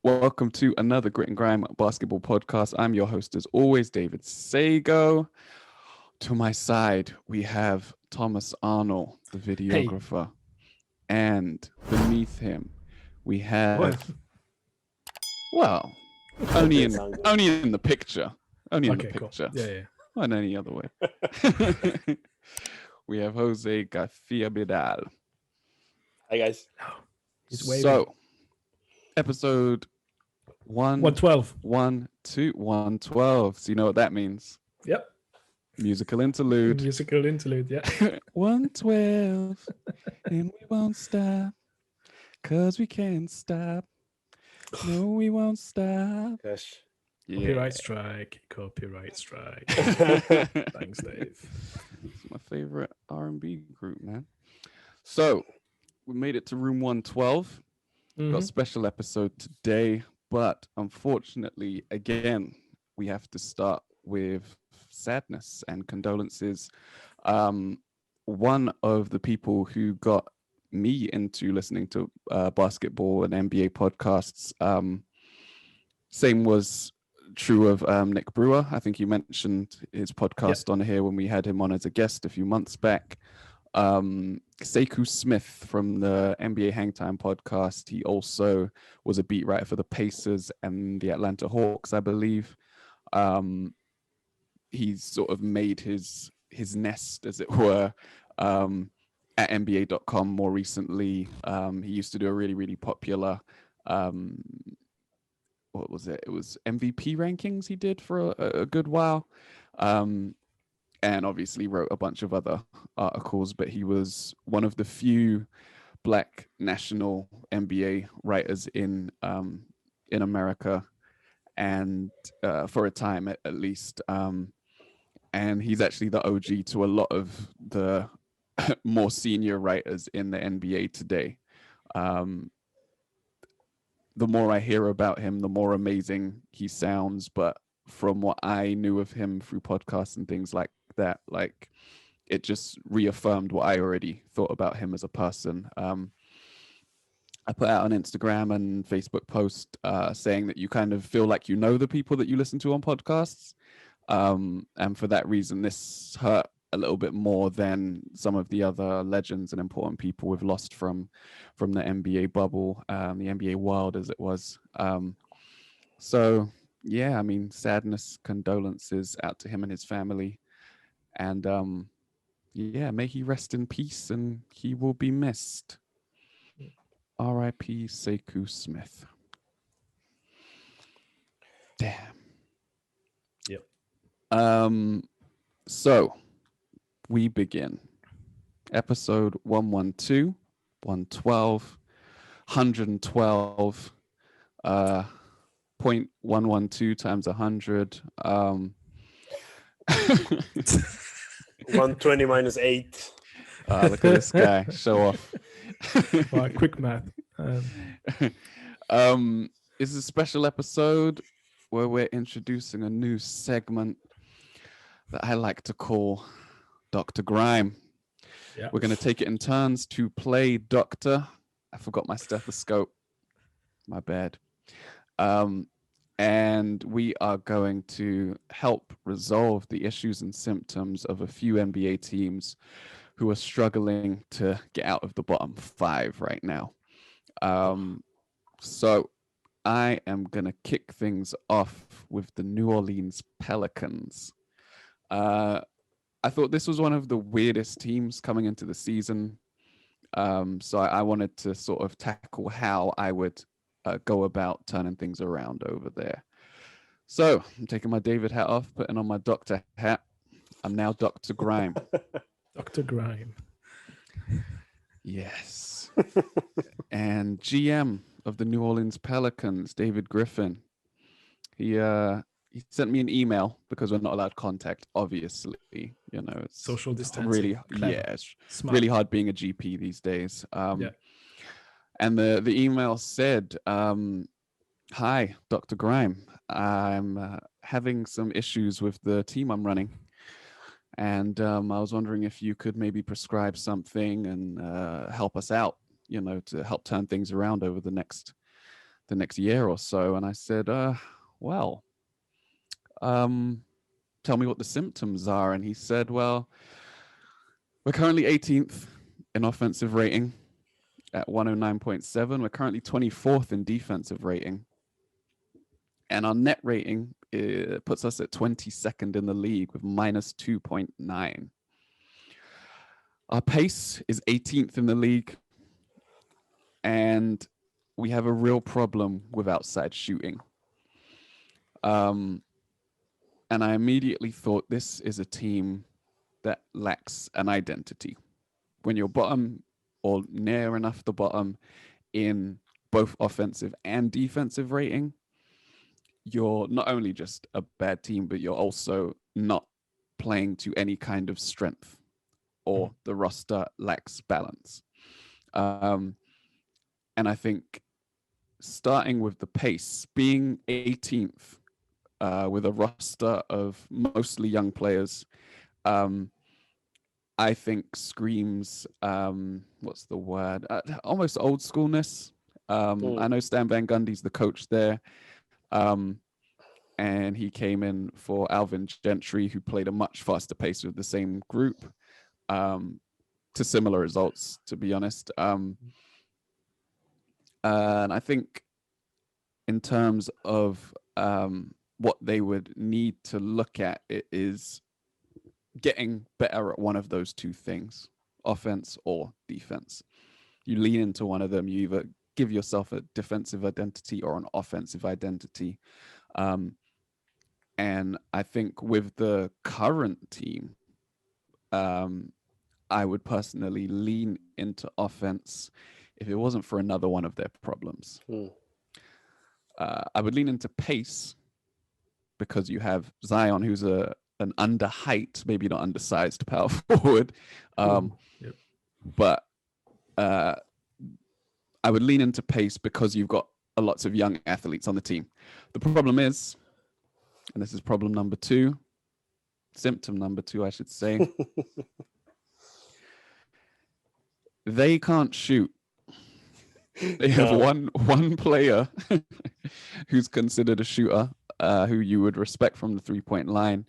Welcome to another Grit and Grime basketball podcast. I'm your host, as always, David Sagoe. To my side, we have Thomas Arnal, the videographer. And beneath him, we have, well, only in the picture. Only in the picture. Cool. Yeah. Not in any other way. We have Jose Garcia Vidal. Hi, guys. So, episode 112. 112. So you know what that means? Yep. Musical interlude. Yeah. 112. And we won't stop. 'Cause we can't stop. No, we won't stop. Gosh. Yeah. Copyright strike. Thanks, Dave. It's my favorite R&B group, man. So, we made it to room 112. Got a special episode today, but unfortunately, again, we have to start with sadness and condolences. One of the people who got me into listening to basketball and NBA podcasts, same was true of Nick Brewer. I think you mentioned his podcast on here when we had him on as a guest a few months back. Sekou Smith from the NBA Hangtime podcast. He also was a beat writer for the Pacers and the Atlanta Hawks, I believe. He's sort of made his nest, as it were, at NBA.com more recently. He used to do a really, really popular, what was it? It was MVP rankings he did for a good while. And obviously wrote a bunch of other articles, but he was one of the few Black national NBA writers in America, and for a time at least. And he's actually the OG to a lot of the more senior writers in the NBA today. The more I hear about him, the more amazing he sounds. But from what I knew of him through podcasts and things like that, like, it just reaffirmed what I already thought about him as a person. I put out an Instagram and Facebook post saying that you kind of feel like you know the people that you listen to on podcasts. And for that reason, this hurt a little bit more than some of the other legends and important people we've lost from the NBA bubble, the NBA world as it was. So yeah, I mean, sadness, condolences out to him and his family. And yeah, may he rest in peace and he will be missed. R.I.P. Sekou Smith. Damn. Yep. So we begin. Episode 112, 112, 112, 0.112 times 100. 120 minus 8. Look at this guy. Show off. Right, quick math. This is a special episode where we're introducing a new segment that I like to call Dr. Grime. Yeah. We're going to take it in turns to play Doctor. I forgot my stethoscope. My bad. And we are going to help resolve the issues and symptoms of a few NBA teams who are struggling to get out of the bottom 5 right now. So I am going to kick things off with the New Orleans Pelicans. I thought this was one of the weirdest teams coming into the season. So I wanted to sort of tackle how I would go about turning things around over there. So I'm taking my David hat off, putting on my doctor hat. I'm now Dr. Grime. Dr. Grime. Yes. And GM of the New Orleans Pelicans, David Griffin. He sent me an email because we're not allowed contact, obviously. You know, it's social distancing. Really, Clever. yeah, it's Smart. really hard being a GP these days. Yeah. And the email said, hi, Dr. Grime. I'm having some issues with the team I'm running. And I was wondering if you could maybe prescribe something and help us out, you know, to help turn things around over the next the next year or so. And I said, well, tell me what the symptoms are. And he said, well, we're currently 18th in offensive rating at 109.7. We're currently 24th in defensive rating. And our net rating puts us at 22nd in the league with minus 2.9. Our pace is 18th in the league. And we have a real problem with outside shooting. And I immediately thought this is a team that lacks an identity. When you're bottom or near enough the bottom in both offensive and defensive rating, you're not only just a bad team, but you're also not playing to any kind of strength, or the roster lacks balance. And I think starting with the pace, being 18th with a roster of mostly young players, I think screams, what's the word? Almost old schoolness. I know Stan Van Gundy's the coach there. And he came in for Alvin Gentry, who played a much faster pace with the same group, to similar results, to be honest. And I think in terms of what they would need to look at, it is getting better at one of those two things, offense or defense. You lean into one of them, you either give yourself a defensive identity or an offensive identity. And I think with the current team, I would personally lean into offense if it wasn't for another one of their problems. I would lean into pace because you have Zion, who's an under height, maybe not undersized power forward. But I would lean into pace because you've got lots of young athletes on the team. The problem is, and this is problem number two, symptom number two, I should say, they can't shoot. They have one player who's considered a shooter, who you would respect from the 3-point line,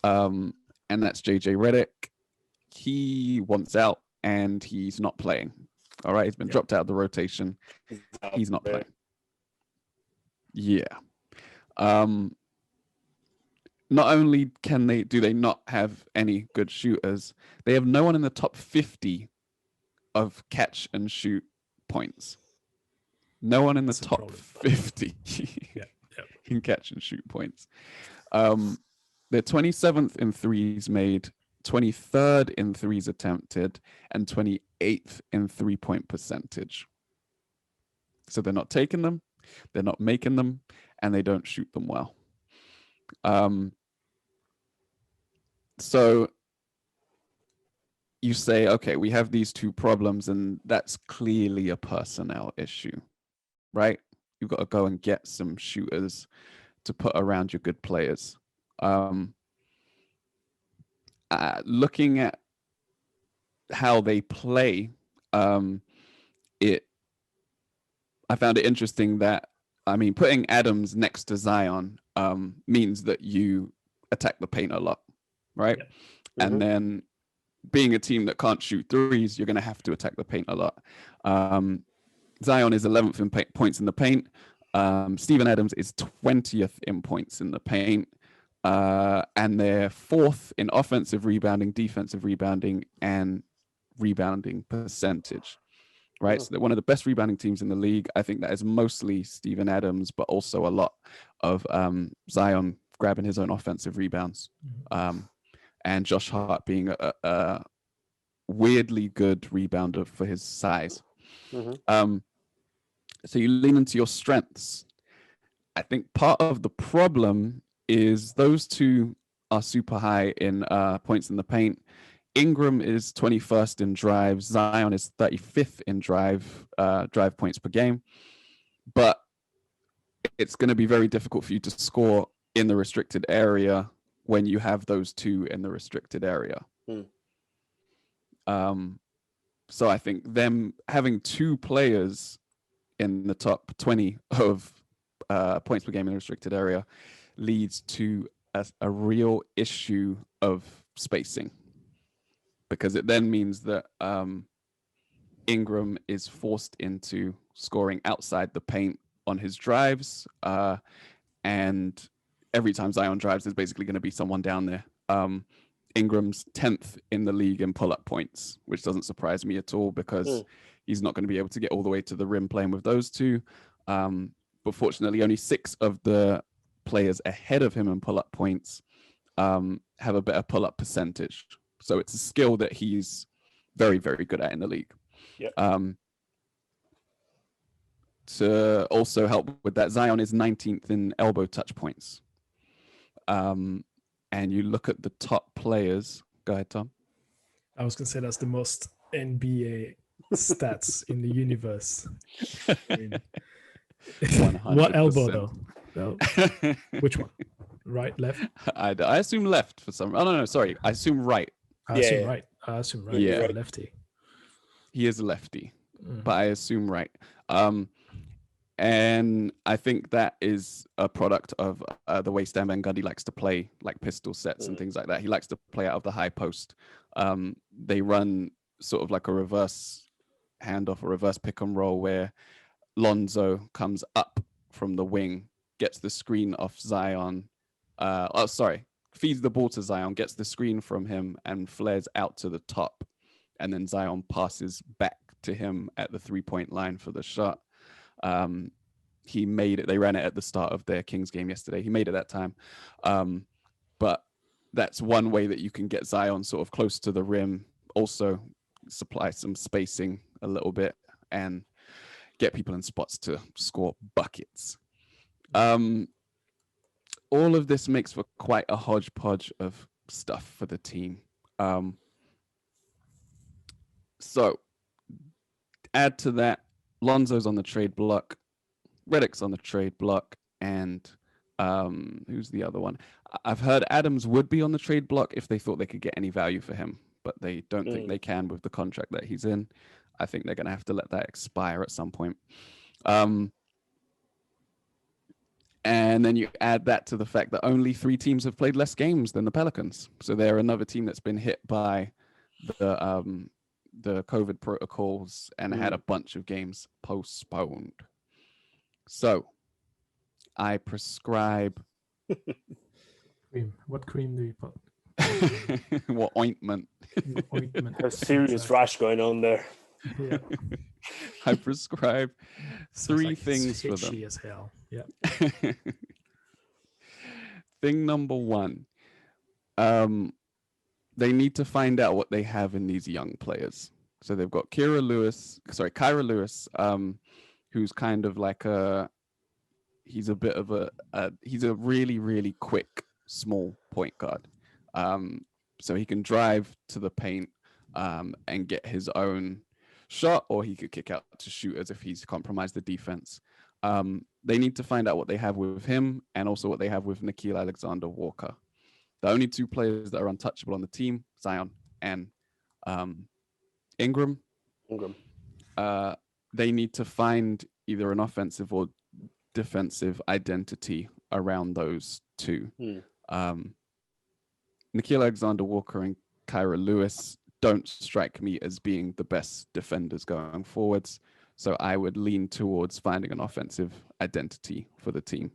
and that's JJ Redick. He wants out, and he's not playing. All right, he's been dropped out of the rotation. He's not playing. Yeah. Not only do they not have any good shooters, they have no one in the top 50 of catch and shoot points. No one in the top 50 can catch and shoot points. They're 27th in threes made, 23rd in threes attempted, and 28th in 3-point percentage. So they're not taking them, they're not making them, and they don't shoot them well. So you say, okay, we have these two problems, and that's clearly a personnel issue, right? You've got to go and get some shooters to put around your good players. Looking at how they play, I found it interesting that, putting Adams next to Zion means that you attack the paint a lot, right? And then being a team that can't shoot threes, you're going to have to attack the paint a lot. Zion is 11th in points in the paint. Steven Adams is 20th in points in the paint. And they're 4th in offensive rebounding, defensive rebounding, and rebounding percentage, right? So they're one of the best rebounding teams in the league. I think that is mostly Steven Adams, but also a lot of Zion grabbing his own offensive rebounds. And Josh Hart being a weirdly good rebounder for his size. So you lean into your strengths. I think part of the problem is those two are super high in points in the paint. Ingram is 21st in drives. Zion is 35th in drive points per game. But it's going to be very difficult for you to score in the restricted area when you have those two in the restricted area. So I think them having two players in the top 20 of points per game in a restricted area leads to a real issue of spacing, because it then means that Ingram is forced into scoring outside the paint on his drives, and every time Zion drives, there's basically going to be someone down there. Ingram's 10th in the league in pull-up points, which doesn't surprise me at all, because he's not going to be able to get all the way to the rim playing with those two. But fortunately, only 6 of the players ahead of him in pull-up points have a better pull-up percentage. So it's a skill that he's very, very good at in the league. Yep. To also help with that, Zion is 19th in elbow touch points. And you look at the top players. Go ahead, Tom. I was going to say that's the most NBA stats in the universe. I mean, what elbow, though? No. Which one? Right, left? I assume left for some. Oh, no, sorry. I assume right. I assume right. Yeah. Right. Lefty. He is a lefty, but I assume right. And I think that is a product of the way Stan Van Gundy likes to play, like pistol sets and things like that. He likes to play out of the high post. They run sort of like a reverse handoff, a reverse pick and roll, where Lonzo comes up from the wing, gets the screen off Zion. Feeds the ball to Zion, gets the screen from him, and flares out to the top. And then Zion passes back to him at the 3-point line for the shot. He made it. They ran it at the start of their Kings game yesterday. He made it that time. But that's one way that you can get Zion sort of close to the rim, also supply some spacing a little bit, and get people in spots to score buckets. All of this makes for quite a hodgepodge of stuff for the team. So add to that, Lonzo's on the trade block, Redick's on the trade block, and who's the other one? I've heard Adams would be on the trade block if they thought they could get any value for him, but they don't think they can with the contract that he's in. I think they're going to have to let that expire at some point. And then you add that to the fact that only 3 teams have played less games than the Pelicans. So they're another team that's been hit by the COVID protocols and had a bunch of games postponed. So I prescribe cream. What cream do you put? what ointment? Ointment. A serious rash going on there. Yeah. I prescribe 3 like things for itchy them. as hell. Yeah. Thing number 1, they need to find out what they have in these young players. So they've got Kyra Lewis, who's kind of like he's a bit of he's a really, really quick, small point guard. So he can drive to the paint and get his own shot, or he could kick out to shooters if he's compromised the defense. They need to find out what they have with him, and also what they have with Nickeil Alexander-Walker. The only 2 players that are untouchable on the team, Zion and Ingram. They need to find either an offensive or defensive identity around those 2. Nickeil Alexander-Walker and Kyra Lewis don't strike me as being the best defenders going forwards. So I would lean towards finding an offensive identity for the team.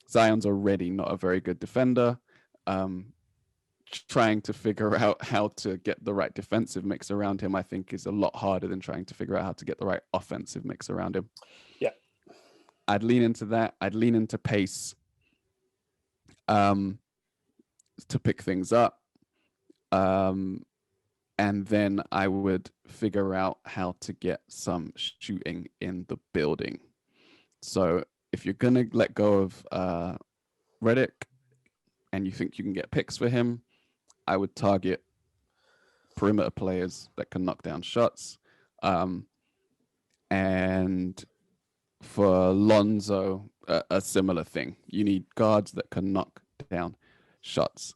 Zion's already not a very good defender. Trying to figure out how to get the right defensive mix around him, I think, is a lot harder than trying to figure out how to get the right offensive mix around him. Yeah. I'd lean into that. I'd lean into pace to pick things up. And then I would figure out how to get some shooting in the building. So if you're going to let go of Redick and you think you can get picks for him, I would target perimeter players that can knock down shots. And for Lonzo, a similar thing. You need guards that can knock down shots.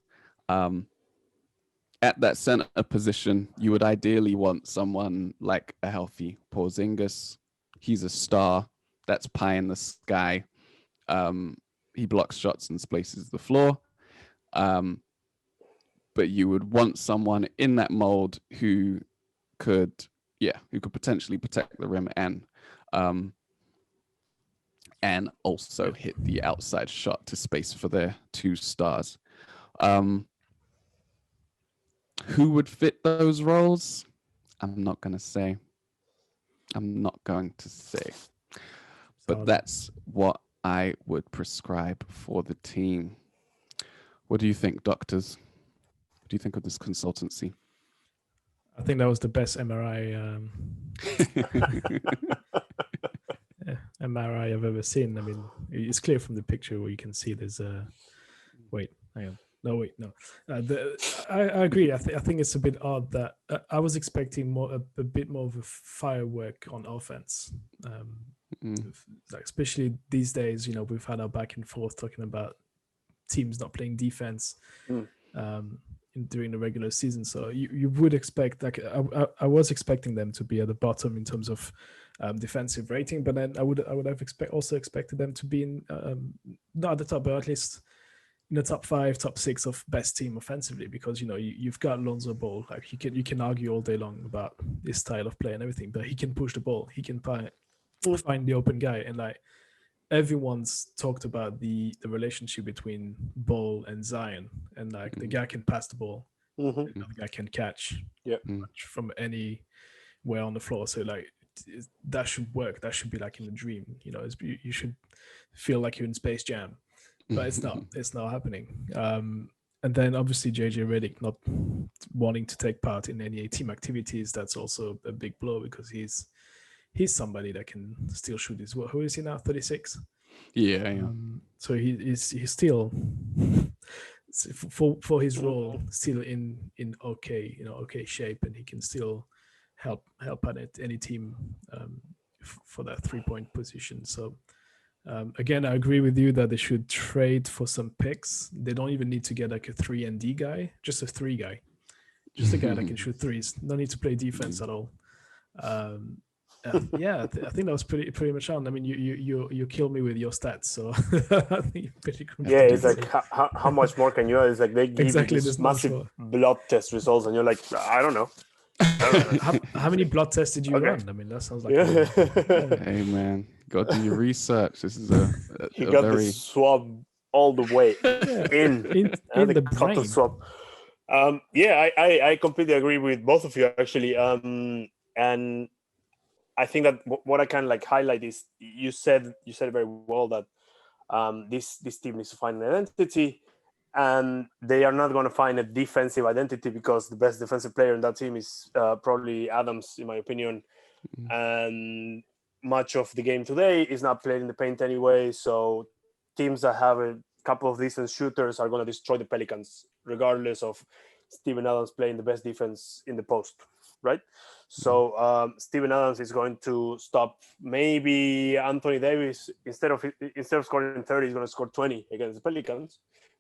At that center position, you would ideally want someone like a healthy Porzingis he's a star. That's pie in the sky. He blocks shots and spaces the floor. But you would want someone in that mold who could potentially protect the rim and also hit the outside shot to space for their two stars. Who would fit those roles? I'm not going to say. But that's what I would prescribe for the team. What do you think, doctors? What do you think of this consultancy? I think that was the best MRI MRI I've ever seen. I mean, it's clear from the picture where you can see there's a... Wait, hang on. No. I agree. I think it's a bit odd that I was expecting a bit more of a firework on offense. Like especially these days, we've had our back and forth talking about teams not playing defense during the regular season. So you would expect, like I was expecting them to be at the bottom in terms of defensive rating, but then I would have also expected them to be in not at the top, but at least in the top 5, top 6 of best team offensively, because you've got Lonzo Ball. Like you can argue all day long about his style of play and everything, but he can push the ball. He can find the open guy, and like everyone's talked about the relationship between Ball and Zion, and like the guy can pass the ball, the guy can catch from anywhere on the floor. So like that should work. That should be like in a dream. You should feel like you're in Space Jam, but it's not. It's not happening. And then obviously JJ Redick not wanting to take part in any team activities. That's also a big blow, because he's somebody that can still shoot his work. Who is he now? 36. Yeah. So he's still for his role still in okay shape, and he can still help at any team for that 3-point position. So again, I agree with you that they should trade for some picks. They don't even need to get like a 3-and-D guy, just a 3 guy, just a guy that can shoot threes. No need to play defense at all. I think that was pretty much on. I mean, you kill me with your stats, so I think you're pretty good. Yeah, it's like how much more can you? It's like they give you this massive blood test results, and you're like, I don't know. How many blood tests did you run? I mean, that sounds like. Hey man, go do your research. This is a got the swab all the way in the brain. Swab. I completely agree with both of you actually. And I think that what I can like highlight is you said very well that this team needs to find an identity, and they are not going to find a defensive identity, because the best defensive player in that team is probably Adams, in my opinion. And much of the game today is not played in the paint anyway. So teams that have a couple of decent shooters are going to destroy the Pelicans, regardless of Steven Adams playing the best defense in the post, right? So Steven Adams is going to stop maybe Anthony Davis. Instead of scoring 30, he's going to score 20 against the Pelicans,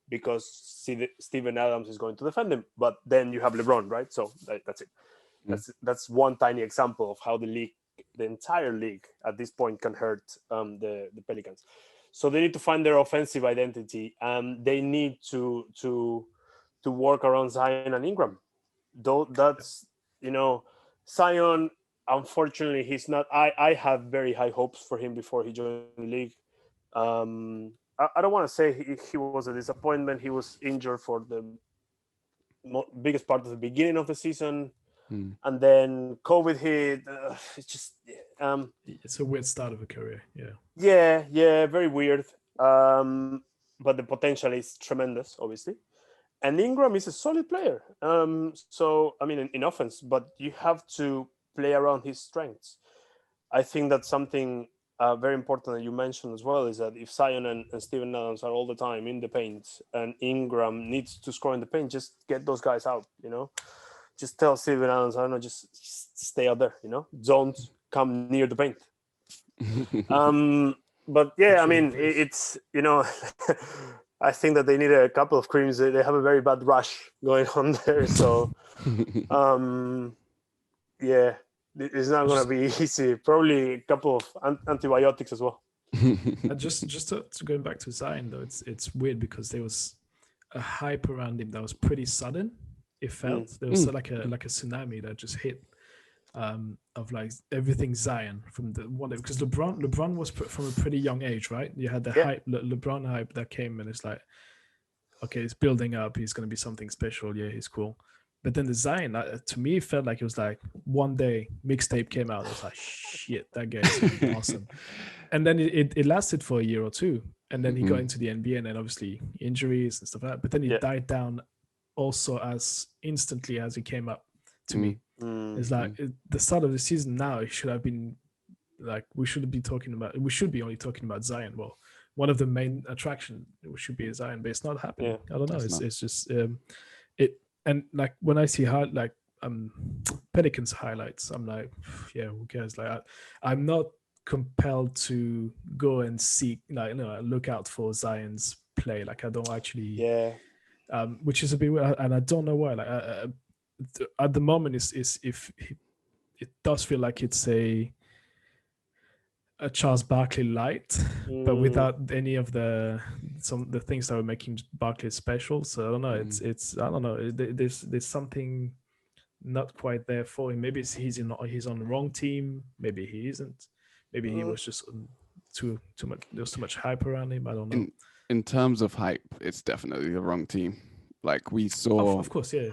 because Steven Adams is going to defend him. But then you have LeBron, right? So that's it. That's one tiny example of how the entire league at this point can hurt the Pelicans. So they need to find their offensive identity, and they need to work around Zion and Ingram. Though that's, Zion, unfortunately, he's not. I have very high hopes for him before he joined the league. I don't want to say he was a disappointment. He was injured for the biggest part of the beginning of the season. And then COVID hit. It's just it's a weird start of a career. Yeah, very weird. But the potential is tremendous, obviously. And Ingram is a solid player. So I mean, in offense, but you have to play around his strengths. I think that's something very important that you mentioned as well, is that if Zion and Steven Adams are all the time in the paint, and Ingram needs to score in the paint, just get those guys out. Just tell Steven Adams, I don't know, just stay out there, don't come near the paint. But yeah, I mean, it's, I think that they need a couple of creams. They have a very bad rush going on there. So, it's not going to be easy. Probably a couple of antibiotics as well. Just to going back to Zion though, it's weird because there was a hype around him that was pretty sudden. It felt there was like a tsunami that just hit of like everything Zion from the one, because LeBron was from a pretty young age, right? You had the hype, LeBron hype that came, and it's like, okay, it's building up. He's going to be something special. Yeah, he's cool. But then the Zion, to me, it felt like it was like one day mixtape came out. I was like, shit, that guy is awesome. And then it lasted for a year or two. And then he got into the NBA, and then obviously injuries and stuff like that. But then he died down also as instantly as he came up to me. It's like the start of the season now, it should have been like, we should be only talking about Zion. Well, one of the main attraction should be Zion, but it's not happening. Yeah, I don't know. It's just and like when I see Pelicans highlights, I'm like, yeah, who cares? Like I'm not compelled to go and seek, like, look out for Zion's play. Like I don't actually, which is a bit weird, and I don't know why. Like at the moment, it does feel like it's a Charles Barkley light, but without any of the things that were making Barkley special. So I don't know. It's I don't know. There's something not quite there for him. Maybe he's on the wrong team. Maybe he isn't. Maybe he was just too much. There was too much hype around him. I don't know. In terms of hype, it's definitely the wrong team. Like we saw, of course, yeah.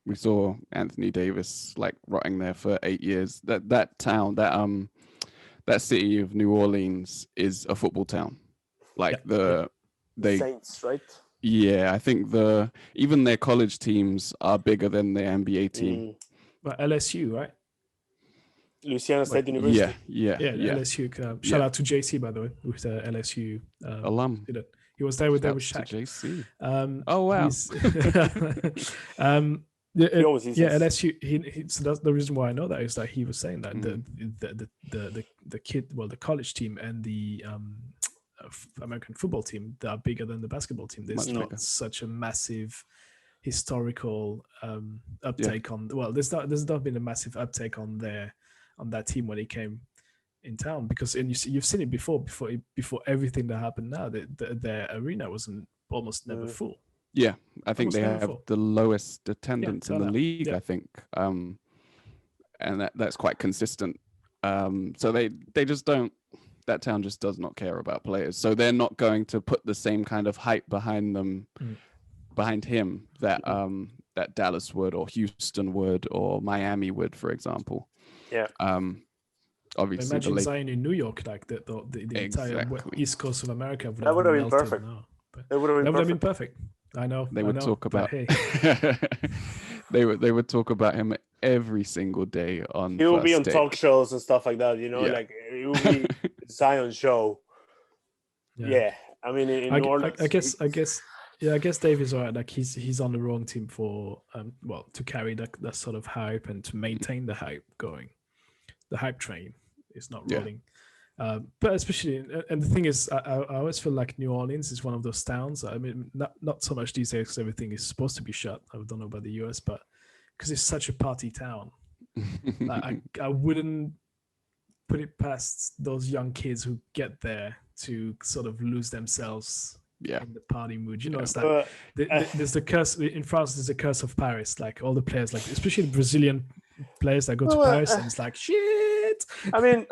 We saw Anthony Davis like rotting there for 8 years. That town, that city of New Orleans is a football town. Like the Saints, right? Yeah, I think even their college teams are bigger than their NBA team. But LSU, right? Louisiana State University. Yeah. LSU. Shout out to JC, by the way, who's the LSU alum. Student. He was there with Shaq. JC. Oh wow. LSU. So that's the reason why I know that is that he was saying that the college team and the American football team, they are bigger than the basketball team. There's not such a massive historical uptake on. Well, there's not been a massive uptake on that team when he came in town, because you've seen it before everything that happened now. Their arena wasn't almost never full. Yeah, I think they have the lowest attendance in the league. I think, and that's quite consistent. So they just don't. That town just does not care about players, so they're not going to put the same kind of hype behind them, behind him that Dallas would, or Houston would, or Miami would, for example. Yeah. Obviously, imagine Zion in New York, like the entire East Coast of America would have been perfect. That would have been perfect. I know. They would talk about. Hey. they would talk about him every single day on. He will be on talk shows and stuff like that. Like it will be Zion show. Yeah. I mean, in New Orleans, I guess Dave is right. Like he's on the wrong team for to carry that sort of hype and to maintain the hype going. The hype train is not rolling. But especially, and the thing is, I always feel like New Orleans is one of those towns. I mean, not so much these days because everything is supposed to be shut. I don't know about the US, but because it's such a party town, I wouldn't put it past those young kids who get there to sort of lose themselves in the party mood. It's like there's the curse in France. There's the curse of Paris. Like all the players, like especially the Brazilian players that go to Paris, and it's like shit. I mean,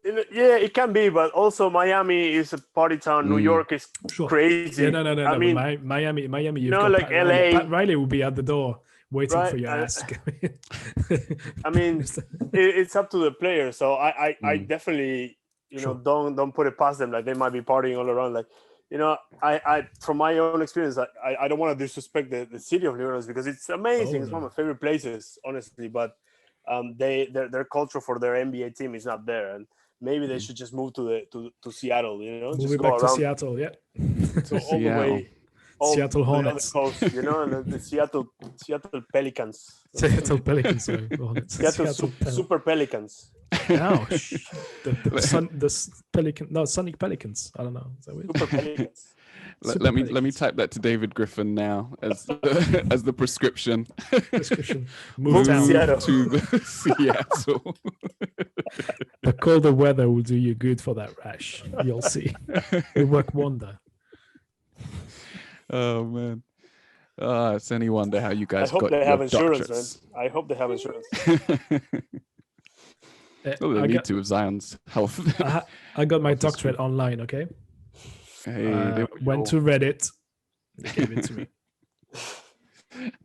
it can be, but also Miami is a party town. New York is crazy. Yeah, no. I mean, Miami. You've got like LA. Pat Riley will be at the door waiting for your ass. I mean, it's up to the player. So I definitely don't put it past them. Like they might be partying all around. Like I from my own experience, I don't want to disrespect the city of New Orleans because it's amazing. It's one of my favorite places, honestly. But their culture for their NBA team is not there, and maybe they should just move to Seattle. Move just it back to Seattle, So all the way, Seattle Hornets. The coast, the Seattle Pelicans. Seattle Pelicans, sorry. Seattle Super Pelicans. Oh, Sonic Pelicans. I don't know. Is that weird? Super Pelicans. Let me type that to David Griffin now as the prescription. Move to Seattle. To the Seattle. The colder weather will do you good for that rash. You'll see. It'll work wonder. Oh man. It's any wonder how you guys I hope got they your have insurance, doctorates. man. I hope they have insurance. Well, they need to with Zion's health. I got my doctorate online, okay? Hey, went to Reddit. They gave it to me.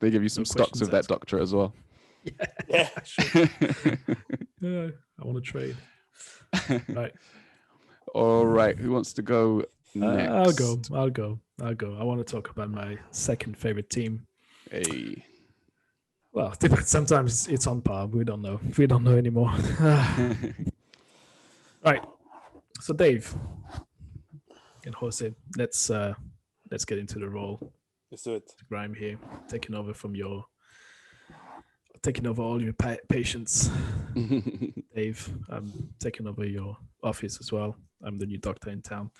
They give you some stocks of that doctorate as well. Yeah. I want to trade. Right. All right. Who wants to go next? I'll go. I want to talk about my second favorite team. Hey. Well, sometimes it's on par. We don't know. We don't know anymore. Right. So Dave and Jose, let's get into the role. Let's do it. Grime here, taking over all your patients. Dave, I'm taking over your office as well. I'm the new doctor in town.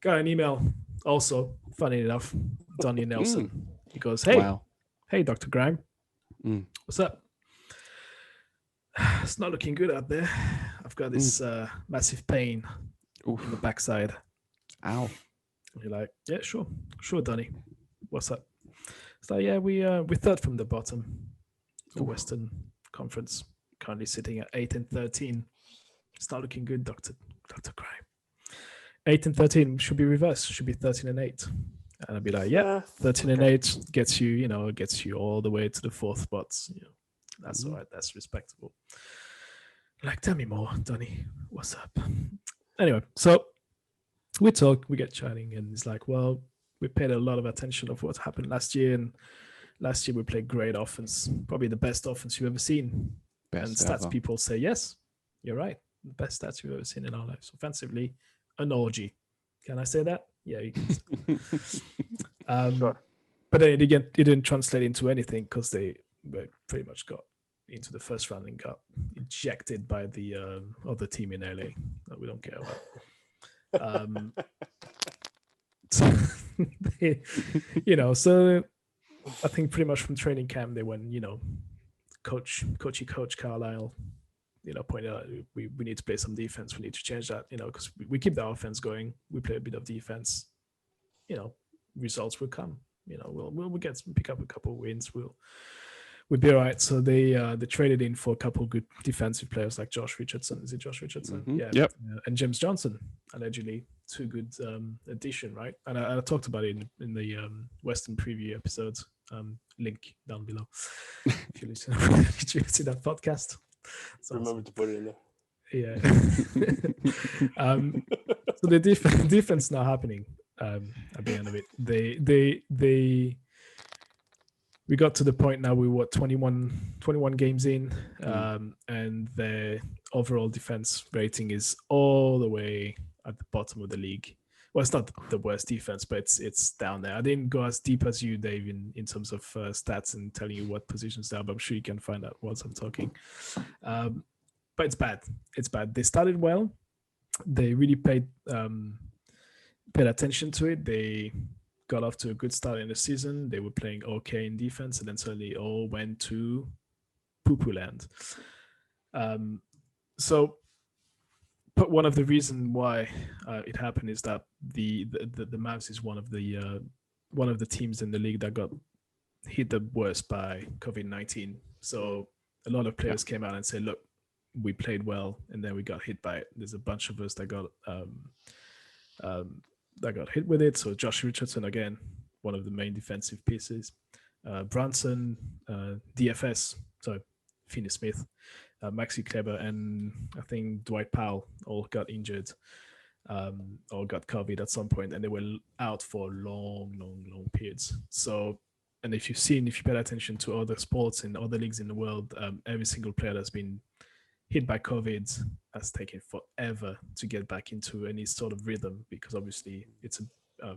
Got an email also, funny enough, Donnie Nelson. He goes, hey, Dr. Grime. What's up? It's not looking good out there. I've got this massive pain in the backside. Ow. And you're like, yeah, sure, Donnie. What's up? It's like, yeah, we're third from the bottom. The Western Conference, currently sitting at 8-13. It's not looking good, Dr. Grime. 8-13 should be reversed. Should be 13-8. And I'd be like, yeah, 13-8 gets you all the way to the fourth spots. You know, that's all right. That's respectable. Like, tell me more, Donnie. What's up? Anyway, so we talk, we get chatting, and it's like, well, we paid a lot of attention of what happened last year, and last year we played great offense, probably the best offense you've ever seen. And stats people say, yes, you're right. The best stats you've ever seen in our lives. Offensively, an orgy. Can I say that? Yeah, you can. Sure. But then it didn't translate into anything because they pretty much got into the first round and got ejected by the other team in LA that we don't care about. So, so I think pretty much from training camp they went, Coach Carlisle, pointed out we need to play some defense. We need to change that, because we keep the offense going. We play a bit of defense. Results will come. We'll pick up a couple of wins. We'll be all right. So they traded in for a couple of good defensive players like Josh Richardson. Is it Josh Richardson? Mm-hmm. Yeah. Yep. And James Johnson, allegedly two good addition, right? And I talked about it in the Western preview episodes. Link down below if you listen to that podcast. Remember to put it in there. Yeah. So the defense not happening. At the end of it, we got to the point now we were 21 games in, and the overall defense rating is all the way at the bottom of the league. Well, it's not the worst defense, but it's down there. I didn't go as deep as you, Dave, in terms of stats and telling you what positions they are, but I'm sure you can find out once I'm talking. But it's bad. It's bad. They started well. They really paid attention to it. They got off to a good start in the season. They were playing okay in defense, and then suddenly all went to poo-poo land. But one of the reasons why it happened is that the Mavs is one of the teams in the league that got hit the worst by COVID-19. So a lot of players came out and said, "Look, we played well, and then we got hit by it." There's a bunch of us that got hit with it. So Josh Richardson, again, one of the main defensive pieces. Brunson, DFS, so Finney Smith, Maxi Kleber, and I think Dwight Powell all got injured or got COVID at some point, and they were out for long periods. So, and if you paid attention to other sports and other leagues in the world, every single player that's been hit by COVID has taken forever to get back into any sort of rhythm, because obviously it's a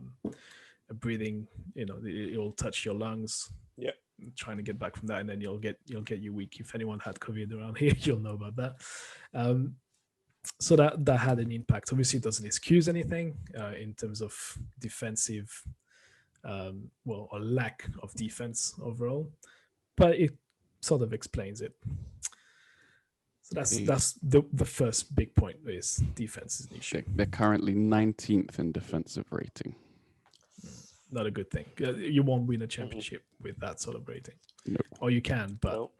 breathing, it will touch your lungs, trying to get back from that, and then you'll get your week. If anyone had COVID around here, you'll know about that. So that had an impact. Obviously, it doesn't excuse anything in terms of defensive, or lack of defense overall, but it sort of explains it. So that's the first big point is defense is an issue. They're currently 19th in defensive rating. Not a good thing. You won't win a championship with that sort of rating. No. Or you can, but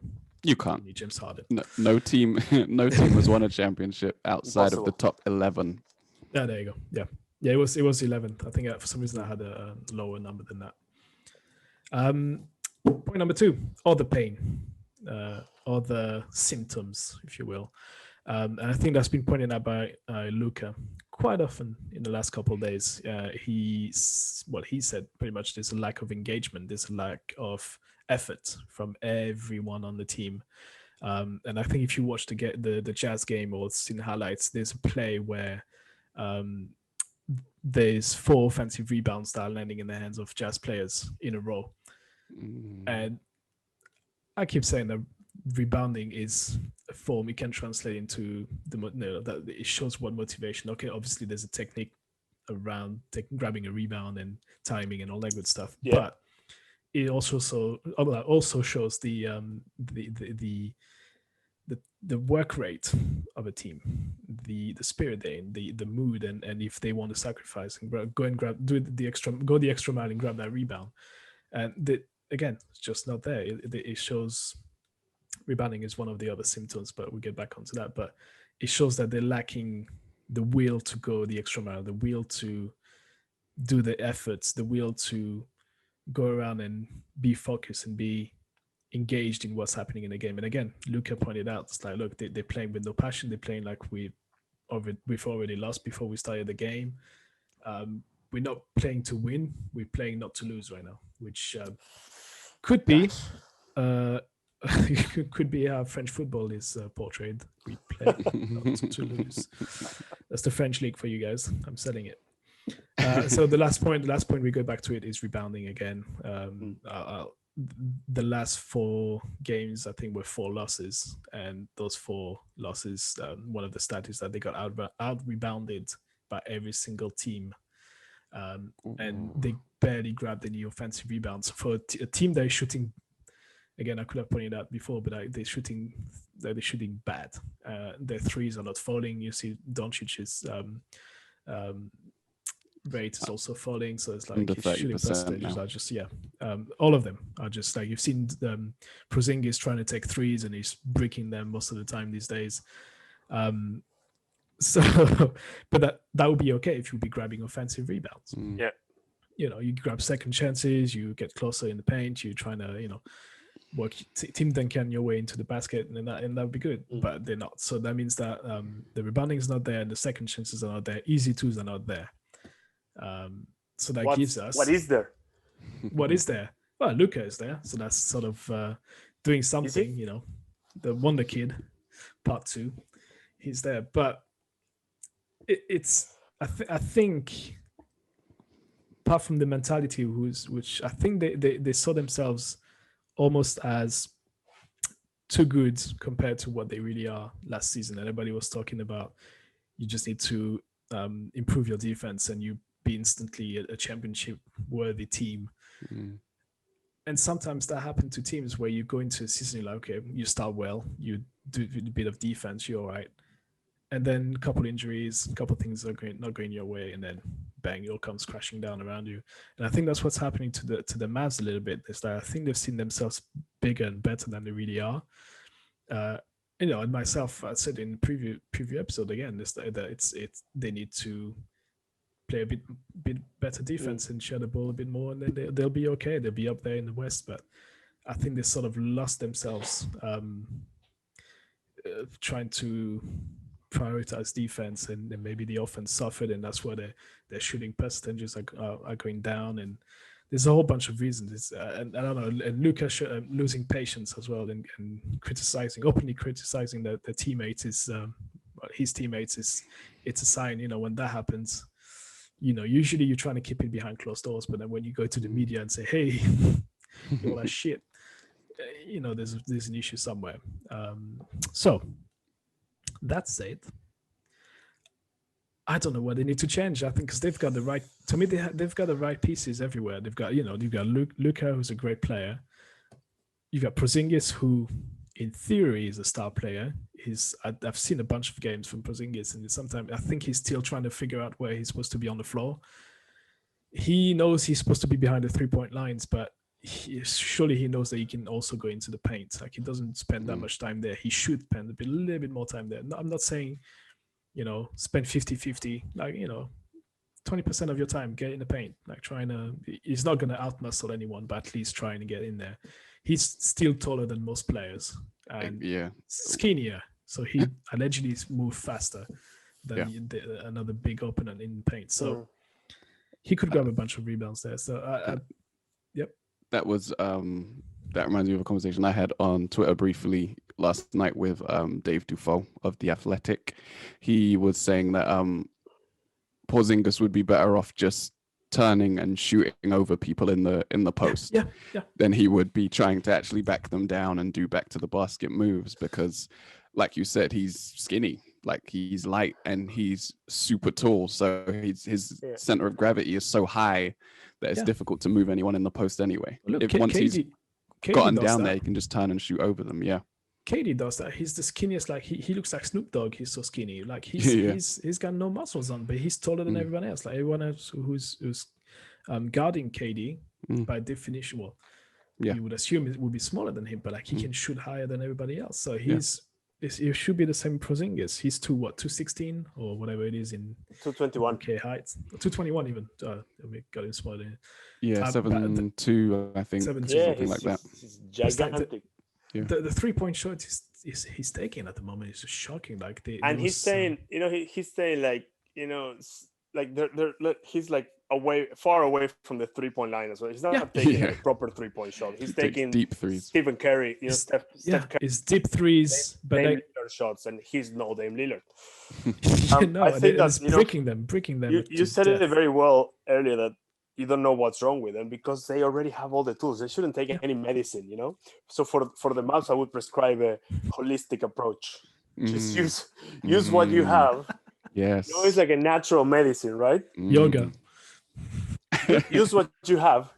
you can't. You need James Harden. No team has won a championship outside of the top 11. Yeah, there you go. Yeah. It was 11th. I think for some reason I had a lower number than that. Point number 2: all the pain, all the symptoms, if you will. And I think that's been pointed out by Luka quite often in the last couple of days. He said pretty much there's a lack of engagement, there's a lack of effort from everyone on the team. And I think if you watch the Jazz game or seen highlights, there's a play where there's 4 offensive rebounds that are landing in the hands of Jazz players in a row. And I keep saying that rebounding is a form you can translate into that it shows what motivation. Okay, obviously there's a technique around grabbing a rebound and timing and all that good stuff, but it also shows the work rate of a team, the spirit they're in, the mood, and if they want to sacrifice and go the extra mile and grab that rebound. And again, it's just not there. It shows rebounding is one of the other symptoms, but we'll get back onto that. But it shows that they're lacking the will to go the extra mile, the will to do the efforts, the will to go around and be focused and be engaged in what's happening in the game. And again, Luka pointed out, it's like, look, they're playing with no passion. They're playing like we've already lost before we started the game. We're not playing to win. We're playing not to lose right now, which could be could be how French football is portrayed. We play not to lose. That's the French league for you guys. I'm selling it. So the last point we go back to it is rebounding again. The last 4 games, I think, were 4 losses, and those 4 losses, one of the stats is that they got out rebounded by every single team, and they barely grabbed any offensive rebounds. For a team that is shooting, again, I could have pointed out before, but they're shooting bad. Their threes are not falling. You see Doncic's rate is also falling, so it's like his shooting percentages are just all of them are just like, you've seen Porzingis trying to take threes and he's breaking them most of the time these days. So but that would be okay if you'd be grabbing offensive rebounds. You grab second chances, you get closer in the paint, you're trying to work Tim Duncan your way into the basket, and that would be good. But they're not, so that means that the rebounding is not there and the second chances are not there, easy twos are not there. So that gives us what is there? Well, Luka is there, so that's sort of doing something. The Wonder Kid part 2, he's there, but I think apart from the mentality, which I think they saw themselves almost as too good compared to what they really are last season. Everybody was talking about you just need to improve your defense and you be instantly a championship worthy team. And sometimes that happened to teams where you go into a season, you're like, okay, you start well, you do a bit of defense, you're all right, and then a couple injuries, a couple things are not going your way, and then bang, it all comes crashing down around you. And I think that's what's happening to the Mavs a little bit. Is that I think they've seen themselves bigger and better than they really are. And myself, I said in the preview episode again, that they need to play a bit better defense and share the ball a bit more, and then they'll be okay. They'll be up there in the West. But I think they sort of lost themselves trying to prioritize defense, and maybe the offense suffered, and that's why their shooting percentages are going down. And there's a whole bunch of reasons. And I don't know, and Luka losing patience as well, and openly criticizing the teammates is his teammates it's a sign. When that happens, usually you're trying to keep it behind closed doors, but then when you go to the media and say, hey, all that shit, there's an issue somewhere. So that said, I don't know what they need to change. I think because they've got the right. To me, they've got the right pieces everywhere. They've got Luka, who's a great player. You've got Porzingis, who, in theory, is a star player. I've seen a bunch of games from Porzingis, and sometimes I think he's still trying to figure out where he's supposed to be on the floor. He knows he's supposed to be behind the 3-point lines, but surely he knows that he can also go into the paint. Like, he doesn't spend that much time there. He should spend a little bit more time there. No, I'm not saying, spend 50-50. Like, 20% of your time, get in the paint. Like, he's not going to outmuscle anyone, but at least trying to get in there. He's still taller than most players and skinnier. So he allegedly moves faster than another big opponent in paint. So he could grab a bunch of rebounds there. So, that was that reminds me of a conversation I had on Twitter briefly last night with Dave Dufault of The Athletic. He was saying that Porzingis would be better off just turning and shooting over people in the post than he would be trying to actually back them down and do back to the basket moves, because, like you said, he's skinny. Like, he's light and he's super tall, so his center of gravity is so high that it's difficult to move anyone in the post anyway. Well, look, once he's gotten down there, he can just turn and shoot over them. KD does that. He's the skinniest. Like, he looks like Snoop Dogg. He's so skinny. Like, he's got no muscles on, but he's taller than everyone else. Like, everyone else who's guarding KD by definition, you would assume it would be smaller than him, but like, he can shoot higher than everybody else. So it should be the same Porzingis. He's 216 or whatever it is in 221 height, 221 even. We got him smaller. 7'2", I think. 7'2", something like that. He's gigantic. The 3-point shot he's taking at the moment is just shocking. Like, he's saying, he's saying like, like he's like far away from the 3-point line as well. He's not taking a proper 3-point shot. He's taking deep threes. Stephen Curry, Steph Curry. It's deep threes, but Dame Lillard shots, and he's no Dame Lillard. I think that's breaking them. You said it very well earlier that you don't know what's wrong with them because they already have all the tools. They shouldn't take any medicine, So for the Mavs, I would prescribe a holistic approach. Just use what you have. Yes. It's like a natural medicine, right? Yoga. Use what you have.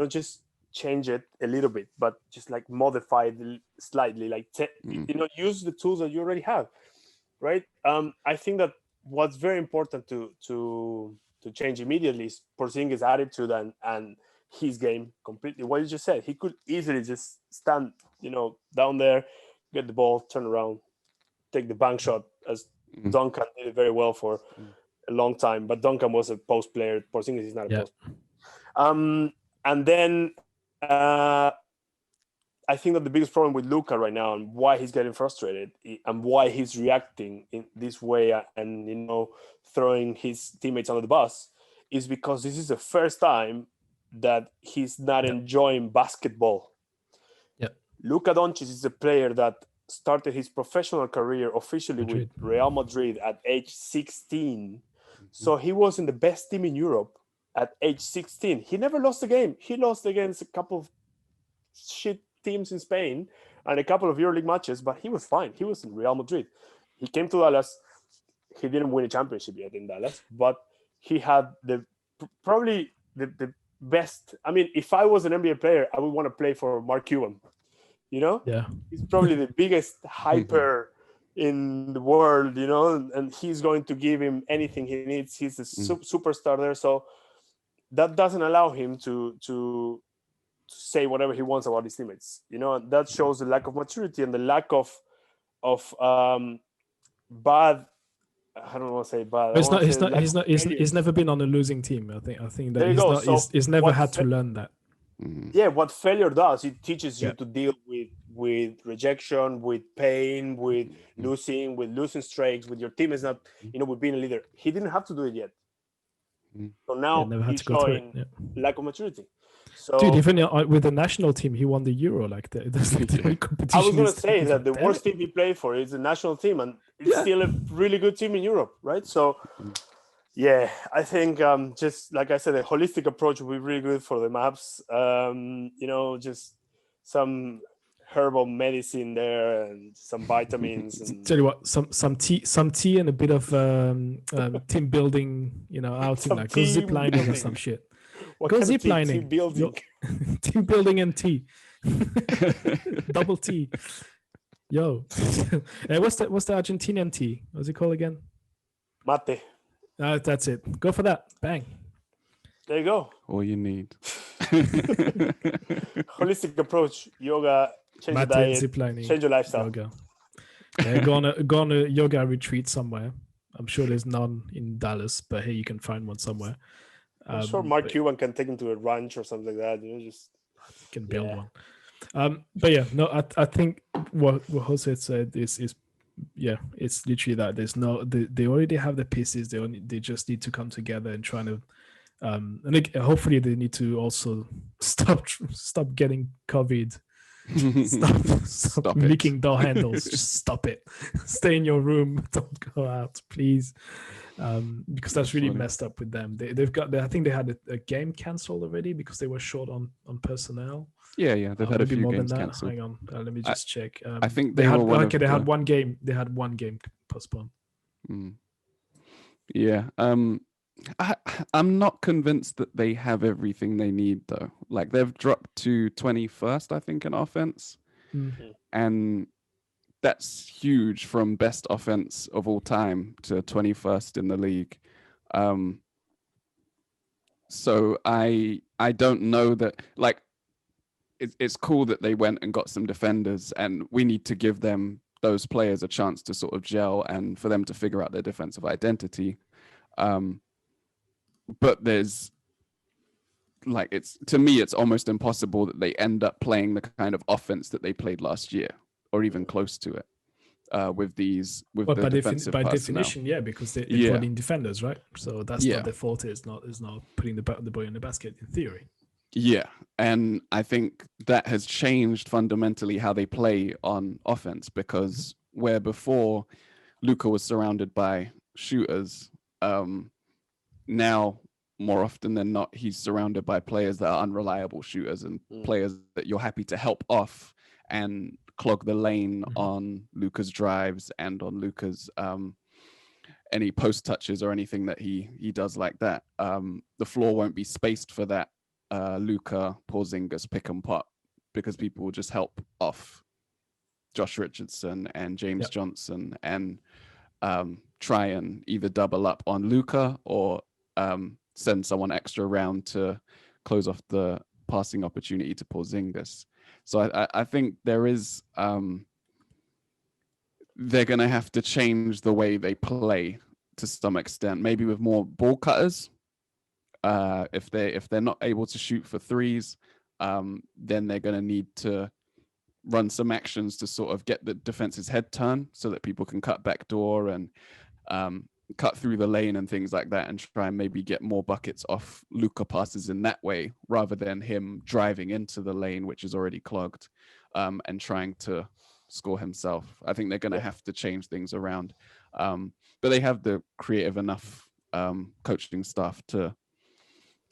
Just change it a little bit, but just like modify it slightly. Like, use the tools that you already have, right? I think that what's very important to change immediately is Porzingis' attitude and his game completely. What you just said, he could easily just stand, down there, get the ball, turn around, take the bank shot, as Duncan did it very well for a long time. But Duncan was a post player. Porzingis is not a post player. And then I think that the biggest problem with Luka right now and why he's getting frustrated and why he's reacting in this way and, throwing his teammates under the bus is because this is the first time that he's not enjoying basketball. Luka Doncic is a player that started his professional career officially with Real Madrid at age 16. So he was in the best team in Europe at age 16. He never lost a game. He lost against a couple of shit teams in Spain and a couple of EuroLeague matches, but he was fine. He was in Real Madrid. He came to Dallas. He didn't win a championship yet in Dallas, but he had probably the best. I mean, if I was an NBA player, I would want to play for Mark Cuban. He's probably the biggest hyper in the world, and he's going to give him anything he needs. He's a superstar there, so that doesn't allow him to say whatever he wants about his teammates. That shows the lack of maturity and the lack of bad. I don't want to say bad. He's never been on a losing team. I think that he's never had to learn that. Yeah, what failure does, it teaches you to deal with rejection, with pain, with losing streaks, with your team is not, with being a leader. He didn't have to do it yet. So now he's showing lack of maturity. So, dude, even with the national team, he won the Euro. Like the competition. I was going to say that the worst team he played for is the national team, and it's still a really good team in Europe, right? So, I think just like I said, a holistic approach would be really good for the Mavs. Just some herbal medicine there and some vitamins. And tell you what, some tea and a bit of team building, outing, like go zip lining or some shit. what Go kind zip of lining. team building? Team building and tea. Double tea. Yo. What's the Argentinian tea? What's it called again? Mate. That's it. Go for that. Bang. There you go. All you need. Holistic approach. Yoga. Change Mate, your diet. zip lining, Change your lifestyle. Yoga. Go on a yoga retreat somewhere. I'm sure there's none in Dallas, but hey, you can find one somewhere. I'm sure Mark Cuban can take him to a ranch or something like that. Just can build one. But yeah, no, I think what Jose said is it's literally that there's no they already have the pieces. They just need to come together and try to and hopefully they need to also stop getting COVID. Stop leaking door handles. Just stop it. Stay in your room. Don't go out, please. Because that's really messed up with them. I think they had a game cancelled already because they were short on personnel. Yeah, they've had a few games cancelled. Hang on, let me just check. I think they had one game. They had one game postponed. Yeah. I'm not convinced that they have everything they need though. Like they've dropped to 21st, I think, in offense, and that's huge from best offense of all time to 21st in the league. So I don't know that, like, it's cool that they went and got some defenders, and we need to give them, those players, a chance to sort of gel and for them to figure out their defensive identity. But there's, like, to me, it's almost impossible that they end up playing the kind of offense that they played last year, or even close to it. With the defensive by personnel. Definition, yeah, because they brought in defenders, right? So that's not their fault. It's not putting the boy in the basket in theory. Yeah, and I think that has changed fundamentally how they play on offense, because where before Luka was surrounded by shooters, now more often than not he's surrounded by players that are unreliable shooters and players that you're happy to help off and clog the lane on Luka's drives and on Luka's any post touches or anything that he does like that. The floor won't be spaced for that Luka Porzingis pick and pop, because people will just help off Josh Richardson and James Johnson and try and either double up on Luka or send someone extra around to close off the passing opportunity to Porzingis. So I think there is they're going to have to change the way they play to some extent, maybe with more ball cutters. If they're not able to shoot for threes, then they're going to need to run some actions to sort of get the defense's head turned so that people can cut back door and cut through the lane and things like that, and try and maybe get more buckets off Luka passes in that way, rather than him driving into the lane, which is already clogged, and trying to score himself. I think they're going to have to change things around. But they have the creative enough coaching staff to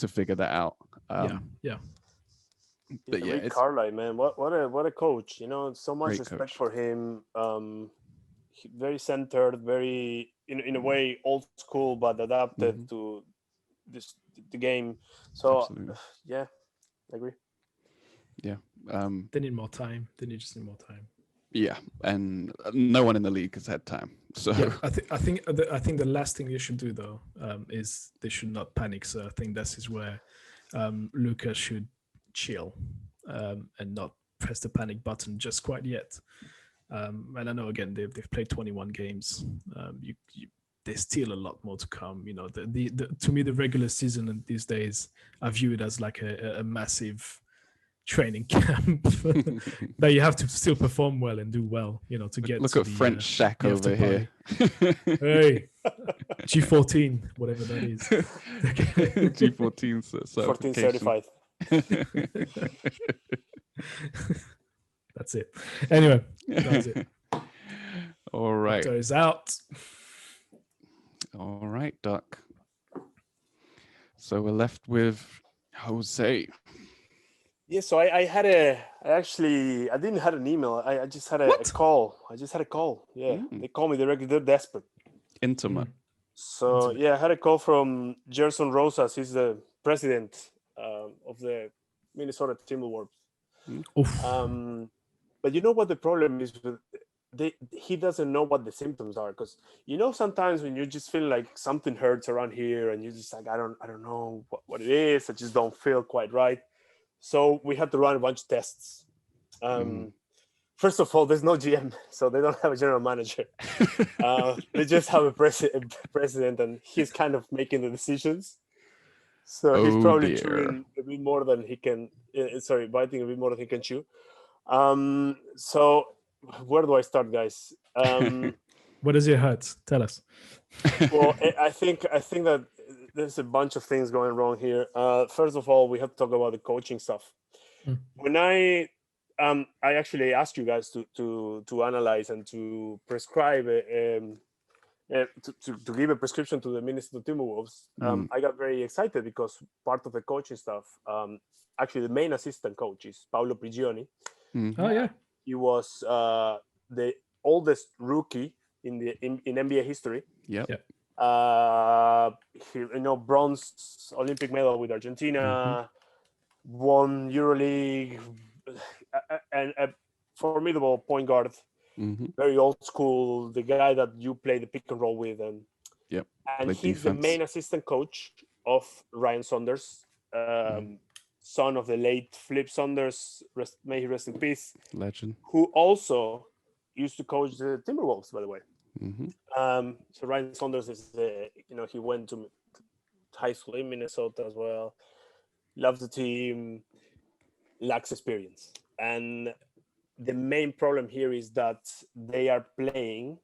figure that out. But yeah, Rick Carlisle, man, what a coach! So much respect coach for him. Very centered, very in a way old school, but adapted to the game. So absolutely. Yeah, I agree. Yeah, they need more time. They just need more time. Yeah, and no one in the league has had time. So yeah, I think the last thing they should do though is they should not panic. So I think this is where Luka should chill and not press the panic button just quite yet. And I know again they've played 21 games. There's still a lot more to come. To me the regular season these days I view it as like a massive training camp that you have to still perform well and do well, to get. Look to at the, French Shaq over here. Hey, G14, whatever that is. G14 14 certified. That's it. Anyway, that's it. All right. Doctor is out. All right, Doc. So we're left with Jose. Yeah, so I didn't have an email. I just had a call. Yeah, they called me directly. They're desperate. Intimate. So yeah, I had a call from Gerson Rosas. He's the president of the Minnesota Timberwolves. But you know what the problem is with he doesn't know what the symptoms are, because sometimes when you just feel like something hurts around here and you're just like, I don't know what it is. I just don't feel quite right. So we had to run a bunch of tests. First of all, there's no GM, so they don't have a general manager. They just have a president, and he's kind of making the decisions. So he's probably chewing a bit more than he can. Biting a bit more than he can chew. So where do I start, guys? What is your hurt? Tell us. Well, I think that there's a bunch of things going wrong here. First of all, we have to talk about the coaching stuff. When I actually asked you guys to analyze and to prescribe to give a prescription to the Minnesota Timberwolves, I got very excited because part of the coaching stuff, actually the main assistant coach is Paolo Prigioni. Oh yeah, he was the oldest rookie in NBA history. Yep. He, bronze Olympic medal with Argentina, won EuroLeague, and a formidable point guard. Very old school, the guy that you play the pick and roll with, and he's the main assistant coach of Ryan Saunders, son of the late Flip Saunders, may he rest in peace, legend, who also used to coach the Timberwolves, by the way. So Ryan Saunders is he went to high school in Minnesota as well, loves the team, lacks experience, and the main problem here is that they are playing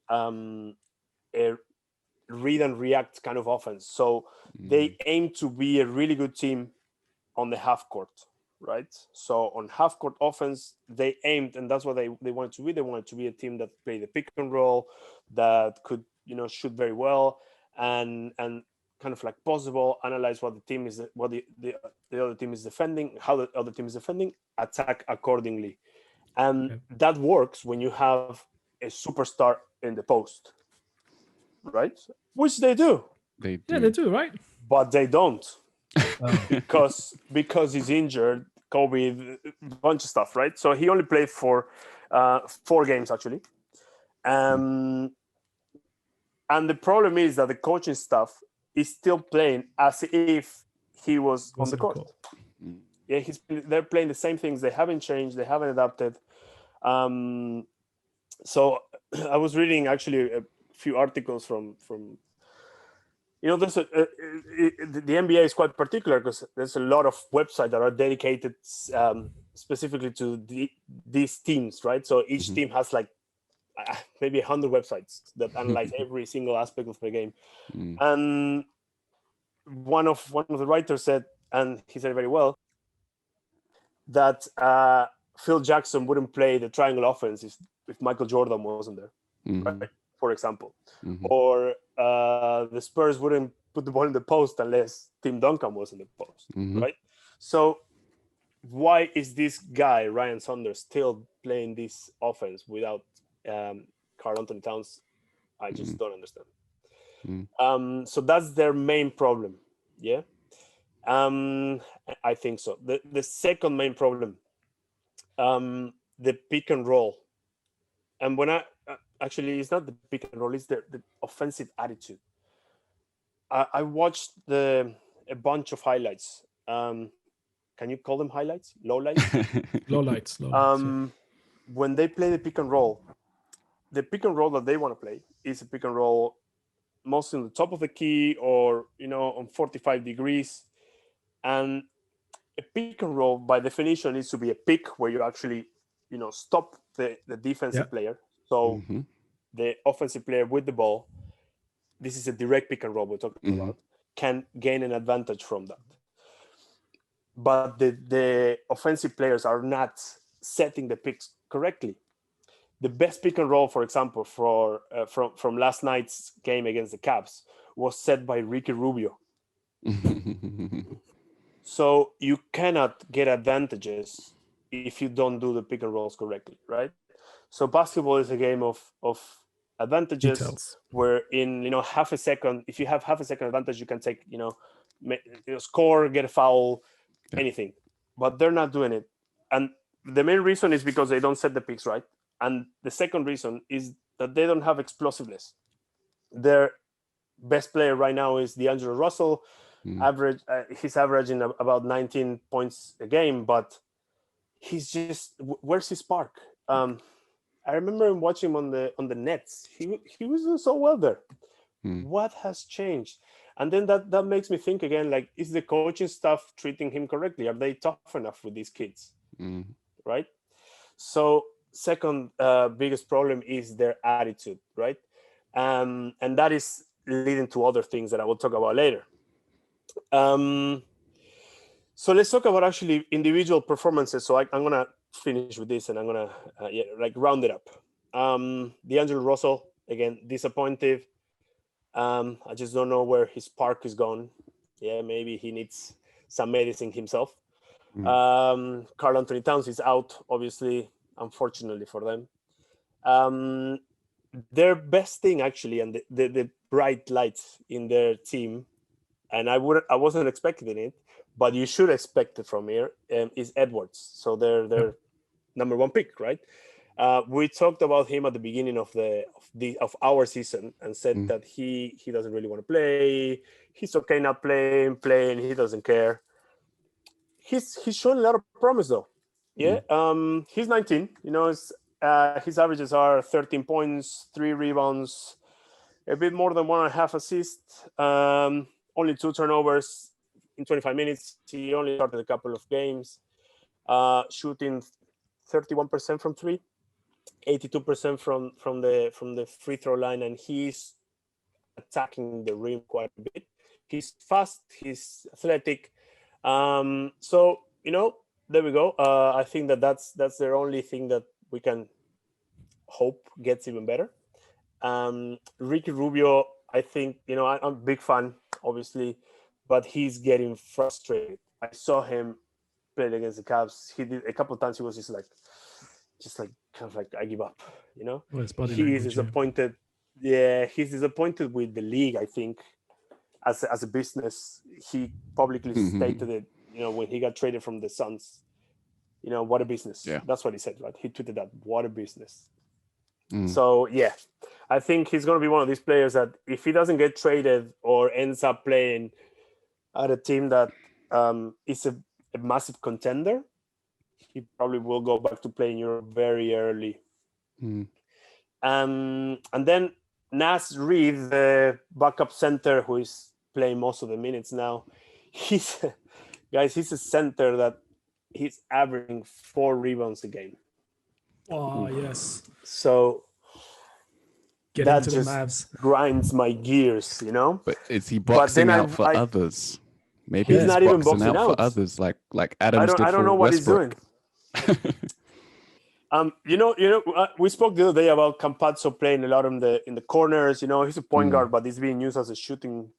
a read and react kind of offense. So they aim to be a really good team on the half court, right? So on half court offense, they aimed, and that's what they wanted to be. They wanted to be a team that played the pick and roll, that could shoot very well, and kind of like possible, analyze what the team is, what the other team is defending, how the other team is defending, attack accordingly. And that works when you have a superstar in the post, right? Which they do. Yeah, they do, right? But they don't. because he's injured, COVID, a bunch of stuff, right? So he only played for 4 games, actually. And the problem is that the coaching staff is still playing as if he was on the court. Yeah, they're playing the same things. They haven't changed. They haven't adapted. So I was reading actually a few articles from there's the NBA is quite particular because there's a lot of websites that are dedicated specifically to these teams, right? So each team has like maybe 100 websites that analyze every single aspect of the game. And one of the writers said, and he said very well, that Phil Jackson wouldn't play the triangle offense if Michael Jordan wasn't there, right? For example, or the Spurs wouldn't put the ball in the post unless Tim Duncan was in the post, right? So why is this guy Ryan Saunders still playing this offense without Karl Anthony Towns? I just don't understand. So that's their main problem. Yeah, I think so. The second main problem, the pick and roll, and when actually, it's not the pick and roll, it's the offensive attitude. I watched a bunch of highlights. Can you call them highlights? Lowlights? Lowlights. Yeah. When they play the pick and roll that they want to play is a pick and roll mostly on the top of the key or, on 45 degrees. And a pick and roll, by definition, needs to be a pick where you actually, stop the defensive player. So the offensive player with the ball, this is a direct pick and roll we're talking about, can gain an advantage from that. But the offensive players are not setting the picks correctly. The best pick and roll, for example, from last night's game against the Cavs was set by Ricky Rubio. So you cannot get advantages if you don't do the pick and rolls correctly, right? So basketball is a game of advantages Details. where in half a second, if you have half a second advantage, you can take score, get a foul, anything. But they're not doing it, and the main reason is because they don't set the picks right, and the second reason is that they don't have explosiveness. Their best player right now is D'Angelo Russell. He's averaging about 19 points a game, but he's just, where's his spark? I remember watching him on the Nets. He was doing so well there. What has changed? And then that makes me think again, like, is the coaching staff treating him correctly? Are they tough enough with these kids? Right? So second biggest problem is their attitude, right? And that is leading to other things that I will talk about later. So let's talk about actually individual performances. So I'm going to finish with this and I'm going to round it up. D'Angelo Russell, again, disappointed. I just don't know where his spark is gone. Yeah, maybe he needs some medicine himself. Karl Anthony Towns is out, obviously, unfortunately for them. Their best thing, actually, and the bright lights in their team, and I wasn't expecting it, but you should expect it from here, is Edwards. So they're number one pick, right? We talked about him at the beginning of our season and said that he doesn't really want to play. He's okay not playing. He doesn't care. He's shown a lot of promise though. Yeah. He's 19. His averages are 13 points, 3 rebounds, a bit more than 1.5 assists, only 2 turnovers in 25 minutes. He only started a couple of games, shooting 31% from 3. 82% from the free throw line, and he's attacking the rim quite a bit. He's fast, he's athletic. So there we go. I think that's the only thing that we can hope gets even better. Ricky Rubio, I think I'm a big fan, obviously, but he's getting frustrated. I saw him play against the Cavs. He did a couple of times. He was just like kind of like, I give up, Well, his he is disappointed. Yeah, he's disappointed with the league, I think, as a business. He publicly stated it, when he got traded from the Suns. What a business. Yeah. That's what he said, right? He tweeted that, what a business. So yeah, I think he's going to be one of these players that if he doesn't get traded or ends up playing at a team that is a massive contender, he probably will go back to playing Europe very early. And then Nas Reed, the backup center who is playing most of the minutes now, he's a center that he's averaging 4 rebounds a game. Oh, yes. So that just the Mavs grinds my gears, But is he boxing out for others? Maybe he's not even boxing out for others, like Adams did for Westbrook. I don't know what he's doing. We spoke the other day about Campazzo playing a lot in the corners. He's a point guard, but he's being used as a shooting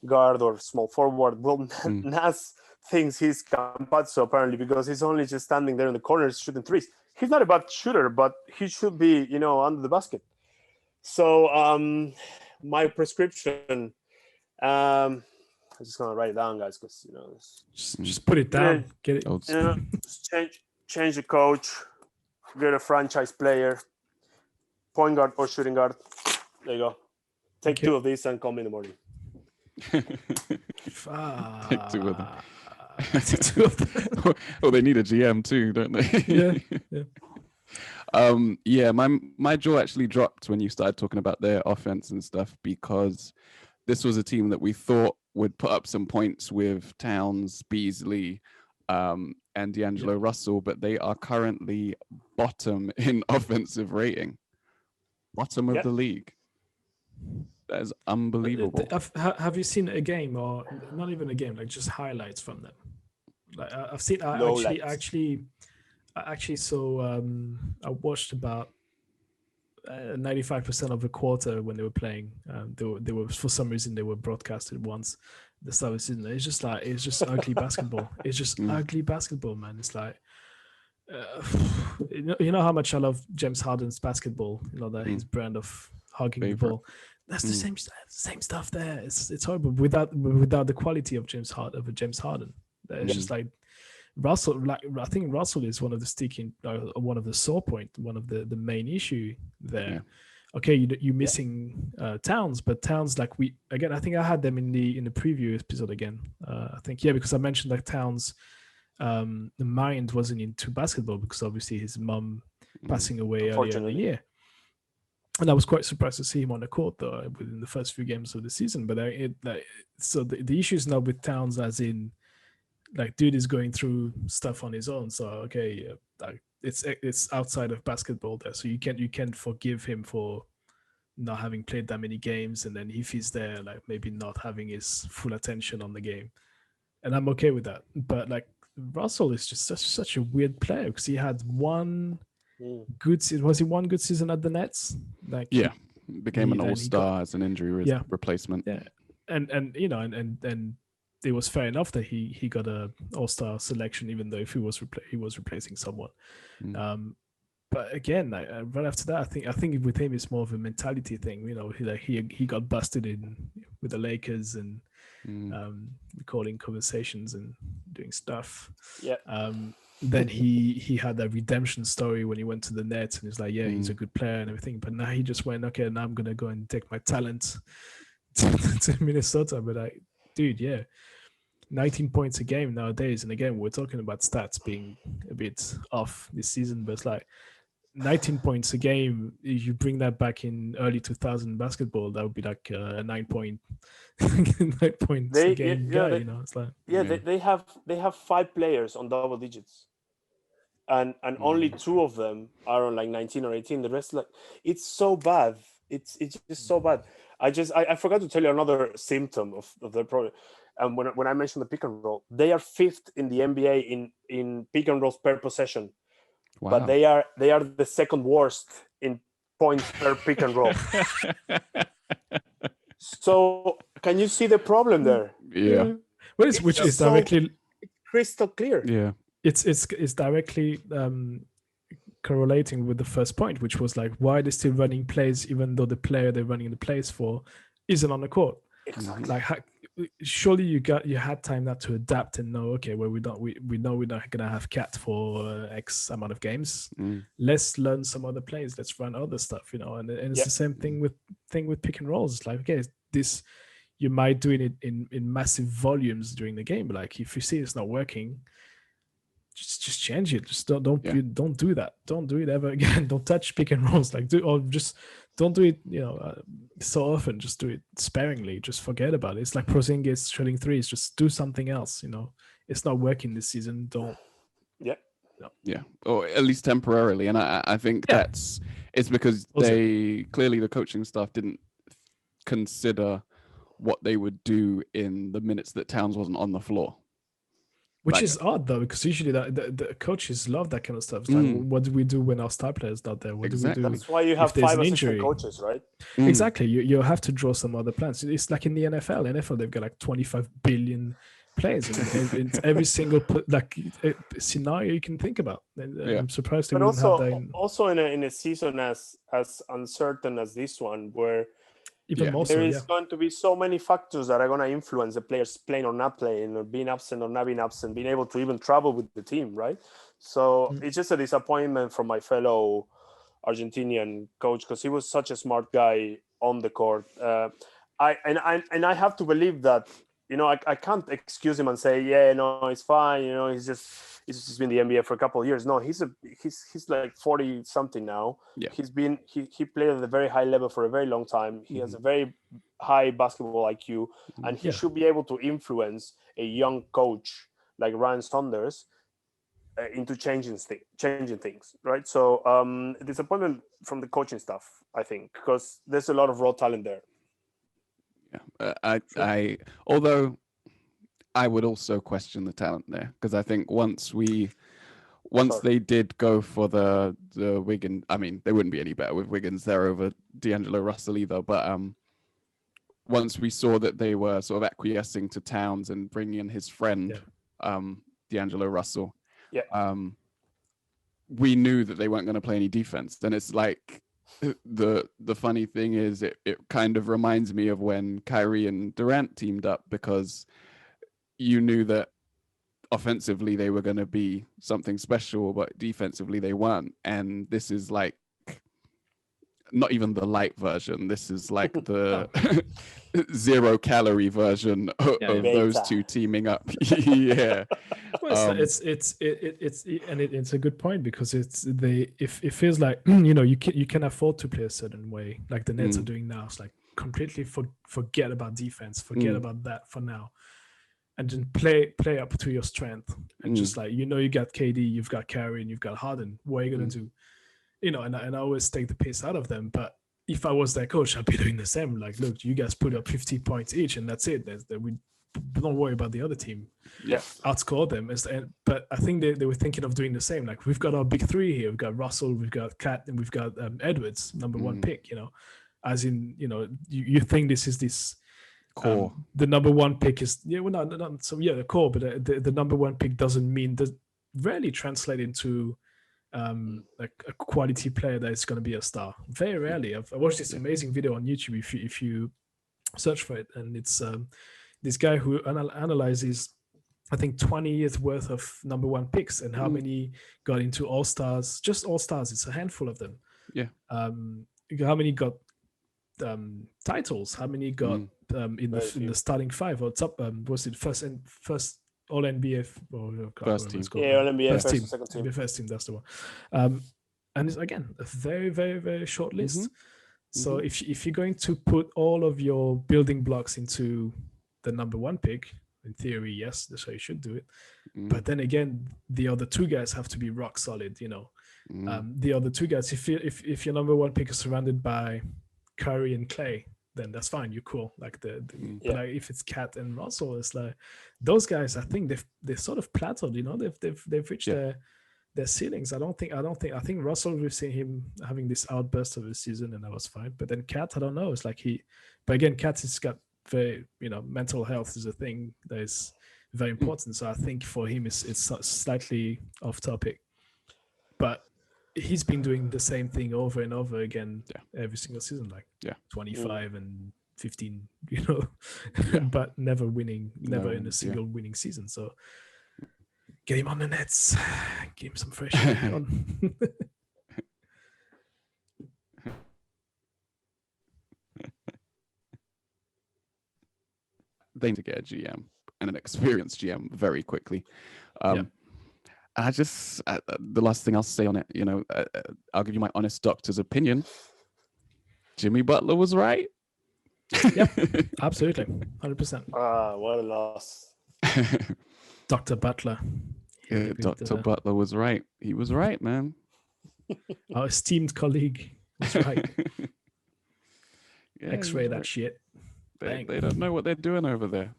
guard or small forward. Well, Nas thinks he's Campazzo apparently because he's only just standing there in the corners shooting threes. He's not a bad shooter, but he should be, under the basket. So my prescription, I'm just gonna write it down, guys, because just put it down. Get it. Change the coach. Get a franchise player, point guard or shooting guard. There you go. Take 2 of these and call me in the morning. Take 2 of them. 2 of them. Oh, they need a GM too, don't they? Yeah. My jaw actually dropped when you started talking about their offense and stuff, because this was a team that we thought would put up some points with Towns, Beasley, and D'Angelo Russell, but they are currently bottom in offensive rating. Bottom of the league. That is unbelievable. Have you seen a game, or not even a game, like just highlights from them? Like I've seen. I actually saw. I watched about 95% of the quarter when they were playing. They were for some reason they were broadcasted once. The start of the season. It's just ugly basketball. It's just ugly basketball, man. It's like you know how much I love James Harden's basketball. You know that his brand of hugging the ball. That's the same stuff there. It's horrible without the quality of James Harden. It's just like Russell. Like I think Russell is one of the one of the sore point, one of the main issue there. Yeah. Okay, you're missing Towns, but Towns I think I had them in the preview episode again. I think because I mentioned that Towns, the mind wasn't into basketball because obviously his mum passing away earlier in the year. And I was quite surprised to see him on the court though within the first few games of the season. But so the issue is not with Towns as in like dude is going through stuff on his own. So okay, it's outside of basketball there. So you can't forgive him for not having played that many games, and then if he's there, like maybe not having his full attention on the game. And I'm okay with that. But like Russell is just such a weird player because he had one good season. Was he one good season at the Nets? Like became an all-star as an injury replacement. Yeah, and you know, and it was fair enough that he got a all-star selection, even though if he was replacing someone. But again, right after that, I think with him it's more of a mentality thing. You know, he got busted in with the Lakers and recording conversations and doing stuff. Yeah. Then he had that redemption story when he went to the Nets, and he's like, he's a good player and everything. But now he just went, okay, now I'm gonna go and take my talent to Minnesota. But dude, 19 points a game nowadays. And again, we're talking about stats being a bit off this season, but it's like 19 points a game. If you bring that back in early 2000 basketball, that would be like a 9 point, 9 points a game guy. You know, it's like they have 5 players on double digits, and only 2 of them are on like 19 or 18. The rest, like, it's so bad. It's just so bad. I forgot to tell you another symptom of their problem. When I mentioned the pick and roll, they are 5th in the NBA in pick and rolls per possession. Wow. But they are the second worst in points per pick and roll. So can you see the problem there? Yeah. Which is directly crystal clear. Yeah. It's directly correlating with the first point, which was like, why are they still running plays even though the player they're running the plays for isn't on the court? Exactly. Like, surely you had time now to adapt and know, okay, well, we know we're not gonna have Cat for X amount of games. Let's learn some other plays. Let's run other stuff, you know. And it's the same thing with pick and rolls. It's like, okay, this you might do it in massive volumes during the game, but like if you see it's not working, just change it. Just don't do that. Don't do it ever again. Don't touch pick and rolls. Like don't do it, you know, so often. Just do it sparingly. Just forget about it. It's like Porzingis shooting threes. Just do something else. You know, it's not working this season. Don't. Yeah. No. Yeah, or at least temporarily. And I think it's because clearly the coaching staff didn't consider what they would do in the minutes that Towns wasn't on the floor. Which is odd though, because usually the coaches love that kind of stuff. It's like, what do we do when our star player's not there? What do we do? That's why you have 5 assistant coaches, right? Exactly. You have to draw some other plans. It's like in the NFL. NFL, they've got like 25 billion players in every single scenario you can think about. I'm surprised they wouldn't have that. Also in a season as uncertain as this one, where there is going to be so many factors that are going to influence the players playing or not playing, or being absent or not being absent, being able to even travel with the team, right? So it's just a disappointment from my fellow Argentinian coach, because he was such a smart guy on the court. I have to believe that, you know, I can't excuse him and say, it's fine. You know, he's just been in the NBA for a couple of years. No, he's like 40 something now. Yeah. He played at a very high level for a very long time. He has a very high basketball IQ, and he should be able to influence a young coach like Ryan Saunders into changing things, right? So disappointment from the coaching staff, I think, because there's a lot of raw talent there. Yeah, although I would also question the talent there, because I think once we once Sure. they did go for the Wiggins, I mean, they wouldn't be any better with Wiggins there over D'Angelo Russell either. But once we saw that they were sort of acquiescing to Towns and bringing in his friend, D'Angelo Russell, we knew that they weren't going to play any defense. Then it's like the funny thing is it kind of reminds me of when Kyrie and Durant teamed up, because you knew that offensively they were going to be something special, but defensively they weren't. And this is like not even the light version. This is like the 0 calorie version of those two teaming up. Yeah. Well, it's a good point, because it feels like you can afford to play a certain way, like the Nets are doing now. It's like completely forget about defense, forget about that for now, and then play up to your strength, and just like you got KD, you've got Kyrie, and you've got Harden. What are you gonna do? And I always take the piss out of them. But if I was their coach, I'd be doing the same. Like, look, you guys put up 50 points each, and that's it. We don't worry about the other team. Yeah, outscore them. But I think they were thinking of doing the same. Like, we've got our big three here. We've got Russell, we've got Cat, and we've got Edwards, number one pick. As in, you think this is this core. The number one pick is the core. But the number one pick doesn't mean that rarely translate into like a quality player that is going to be a star. Very rarely. I watched this amazing video on YouTube if you search for it, and it's this guy who analyzes, I think, 20 years worth of number one picks and how many got into all-stars. Just all-stars, it's a handful of them. Yeah. How many got titles? How many got in the starting five or top? Was it first All NBA first team? Yeah, All NBA first team, second team. First team, that's the one. And it's again a very, very, very short list. So if you're going to put all of your building blocks into the number one pick, in theory, yes, that's how you should do it. But then again, the other two guys have to be rock solid. The other two guys, if your number one pick is surrounded by Curry and Clay, then that's fine. You're cool. Like but like if it's Cat and Russell, it's like those guys. I think they've sort of plateaued. They've reached their ceilings. I think Russell, we've seen him having this outburst of the season, and that was fine. But then Cat, I don't know. It's like but again, Cat has got very mental health is a thing that is very important. So I think for him it's slightly off topic, but he's been doing the same thing over and over again every single season, like 25 and 15, but never winning, never in a single winning season. So get him on the Nets, give him some fresh air on. They need to get a GM and an experienced GM very quickly. I just the last thing I'll say on it, I'll give you my honest doctor's opinion. Jimmy Butler was right. Yep, absolutely, 100%. What a loss. Dr. Butler. Yeah, Dr. Butler was right. He was right, man. Our esteemed colleague was right. X-ray that shit. They don't know what they're doing over there.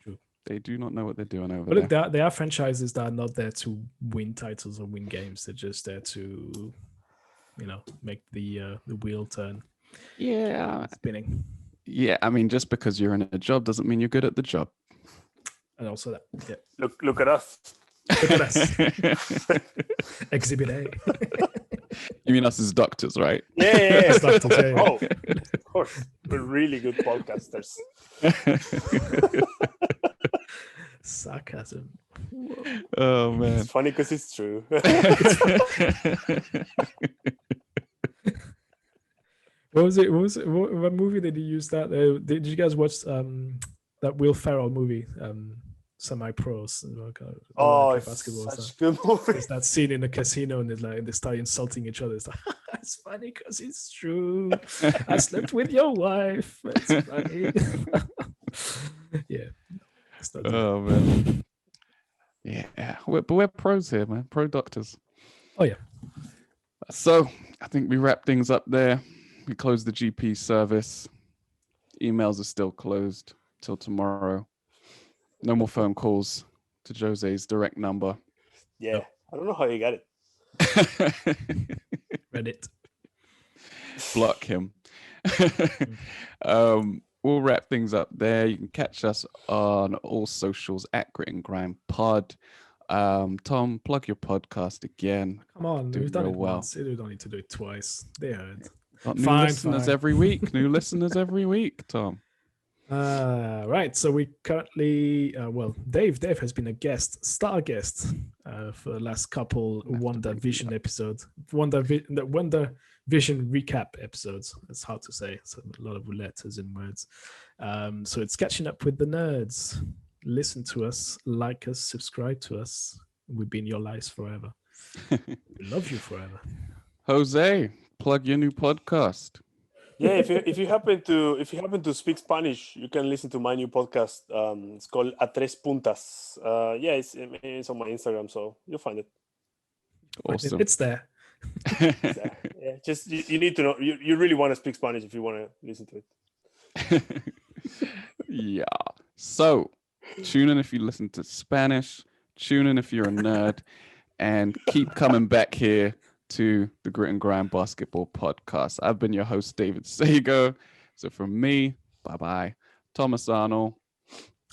True. They do not know what they're doing over there. But look, there are franchises that are not there to win titles or win games. They're just there to, make the wheel turn. Yeah. Spinning. Yeah, I mean, just because you're in a job doesn't mean you're good at the job. And also that. Yeah. Look at us. Look at us. Exhibit A. You mean us as doctors, right? Yeah. Doctors, yeah. Oh, of course. We're really good podcasters. Sarcasm. Oh, man. It's funny because it's true. What was it? What movie did you use that? Did you guys watch that Will Ferrell movie? Semi-pros. It's such a good movie. It's that scene in the casino, and they start insulting each other. It's like, it's funny because it's true. I slept with your wife. It's funny. Yeah. Oh man. Yeah, but we're pros here, man. Pro doctors. Oh yeah. So I think we wrap things up there. We close the GP service. Emails are still closed till tomorrow. No more phone calls to Jose's direct number. Yeah. I don't know how you got it. Reddit. Block him. We'll wrap things up there. You can catch us on all socials at Grit and Grime Pod. Tom, plug your podcast again. Come on, we've done it well. once. We don't need to do it twice. They heard. Got new listeners every week. New listeners every week, Tom. Right. So we currently, Dave has been a star guest for the last couple Wonder Vision episodes. Wonder Vision recap episodes. That's hard to say. It's a lot of letters and words. So it's catching up with the nerds. Listen to us, like us, subscribe to us. We'll be in your lives forever. We love you forever. Jose, plug your new podcast. Yeah, if you happen to speak Spanish, you can listen to my new podcast. It's called A Tres Puntas. It's on my Instagram, so you'll find it. Awesome. It's there. Yeah, just you need to know. You really want to speak Spanish if you want to listen to it. Yeah. So tune in if you listen to Spanish. Tune in if you're a nerd, and keep coming back here to the Grit and Grime Basketball Podcast. I've been your host, David Sagoe. So from me, bye-bye. Thomas Arnal.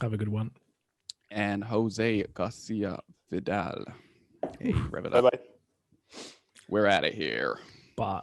Have a good one. And Jose Garcia Vidal. Hey, bye-bye. We're out of here. Bye.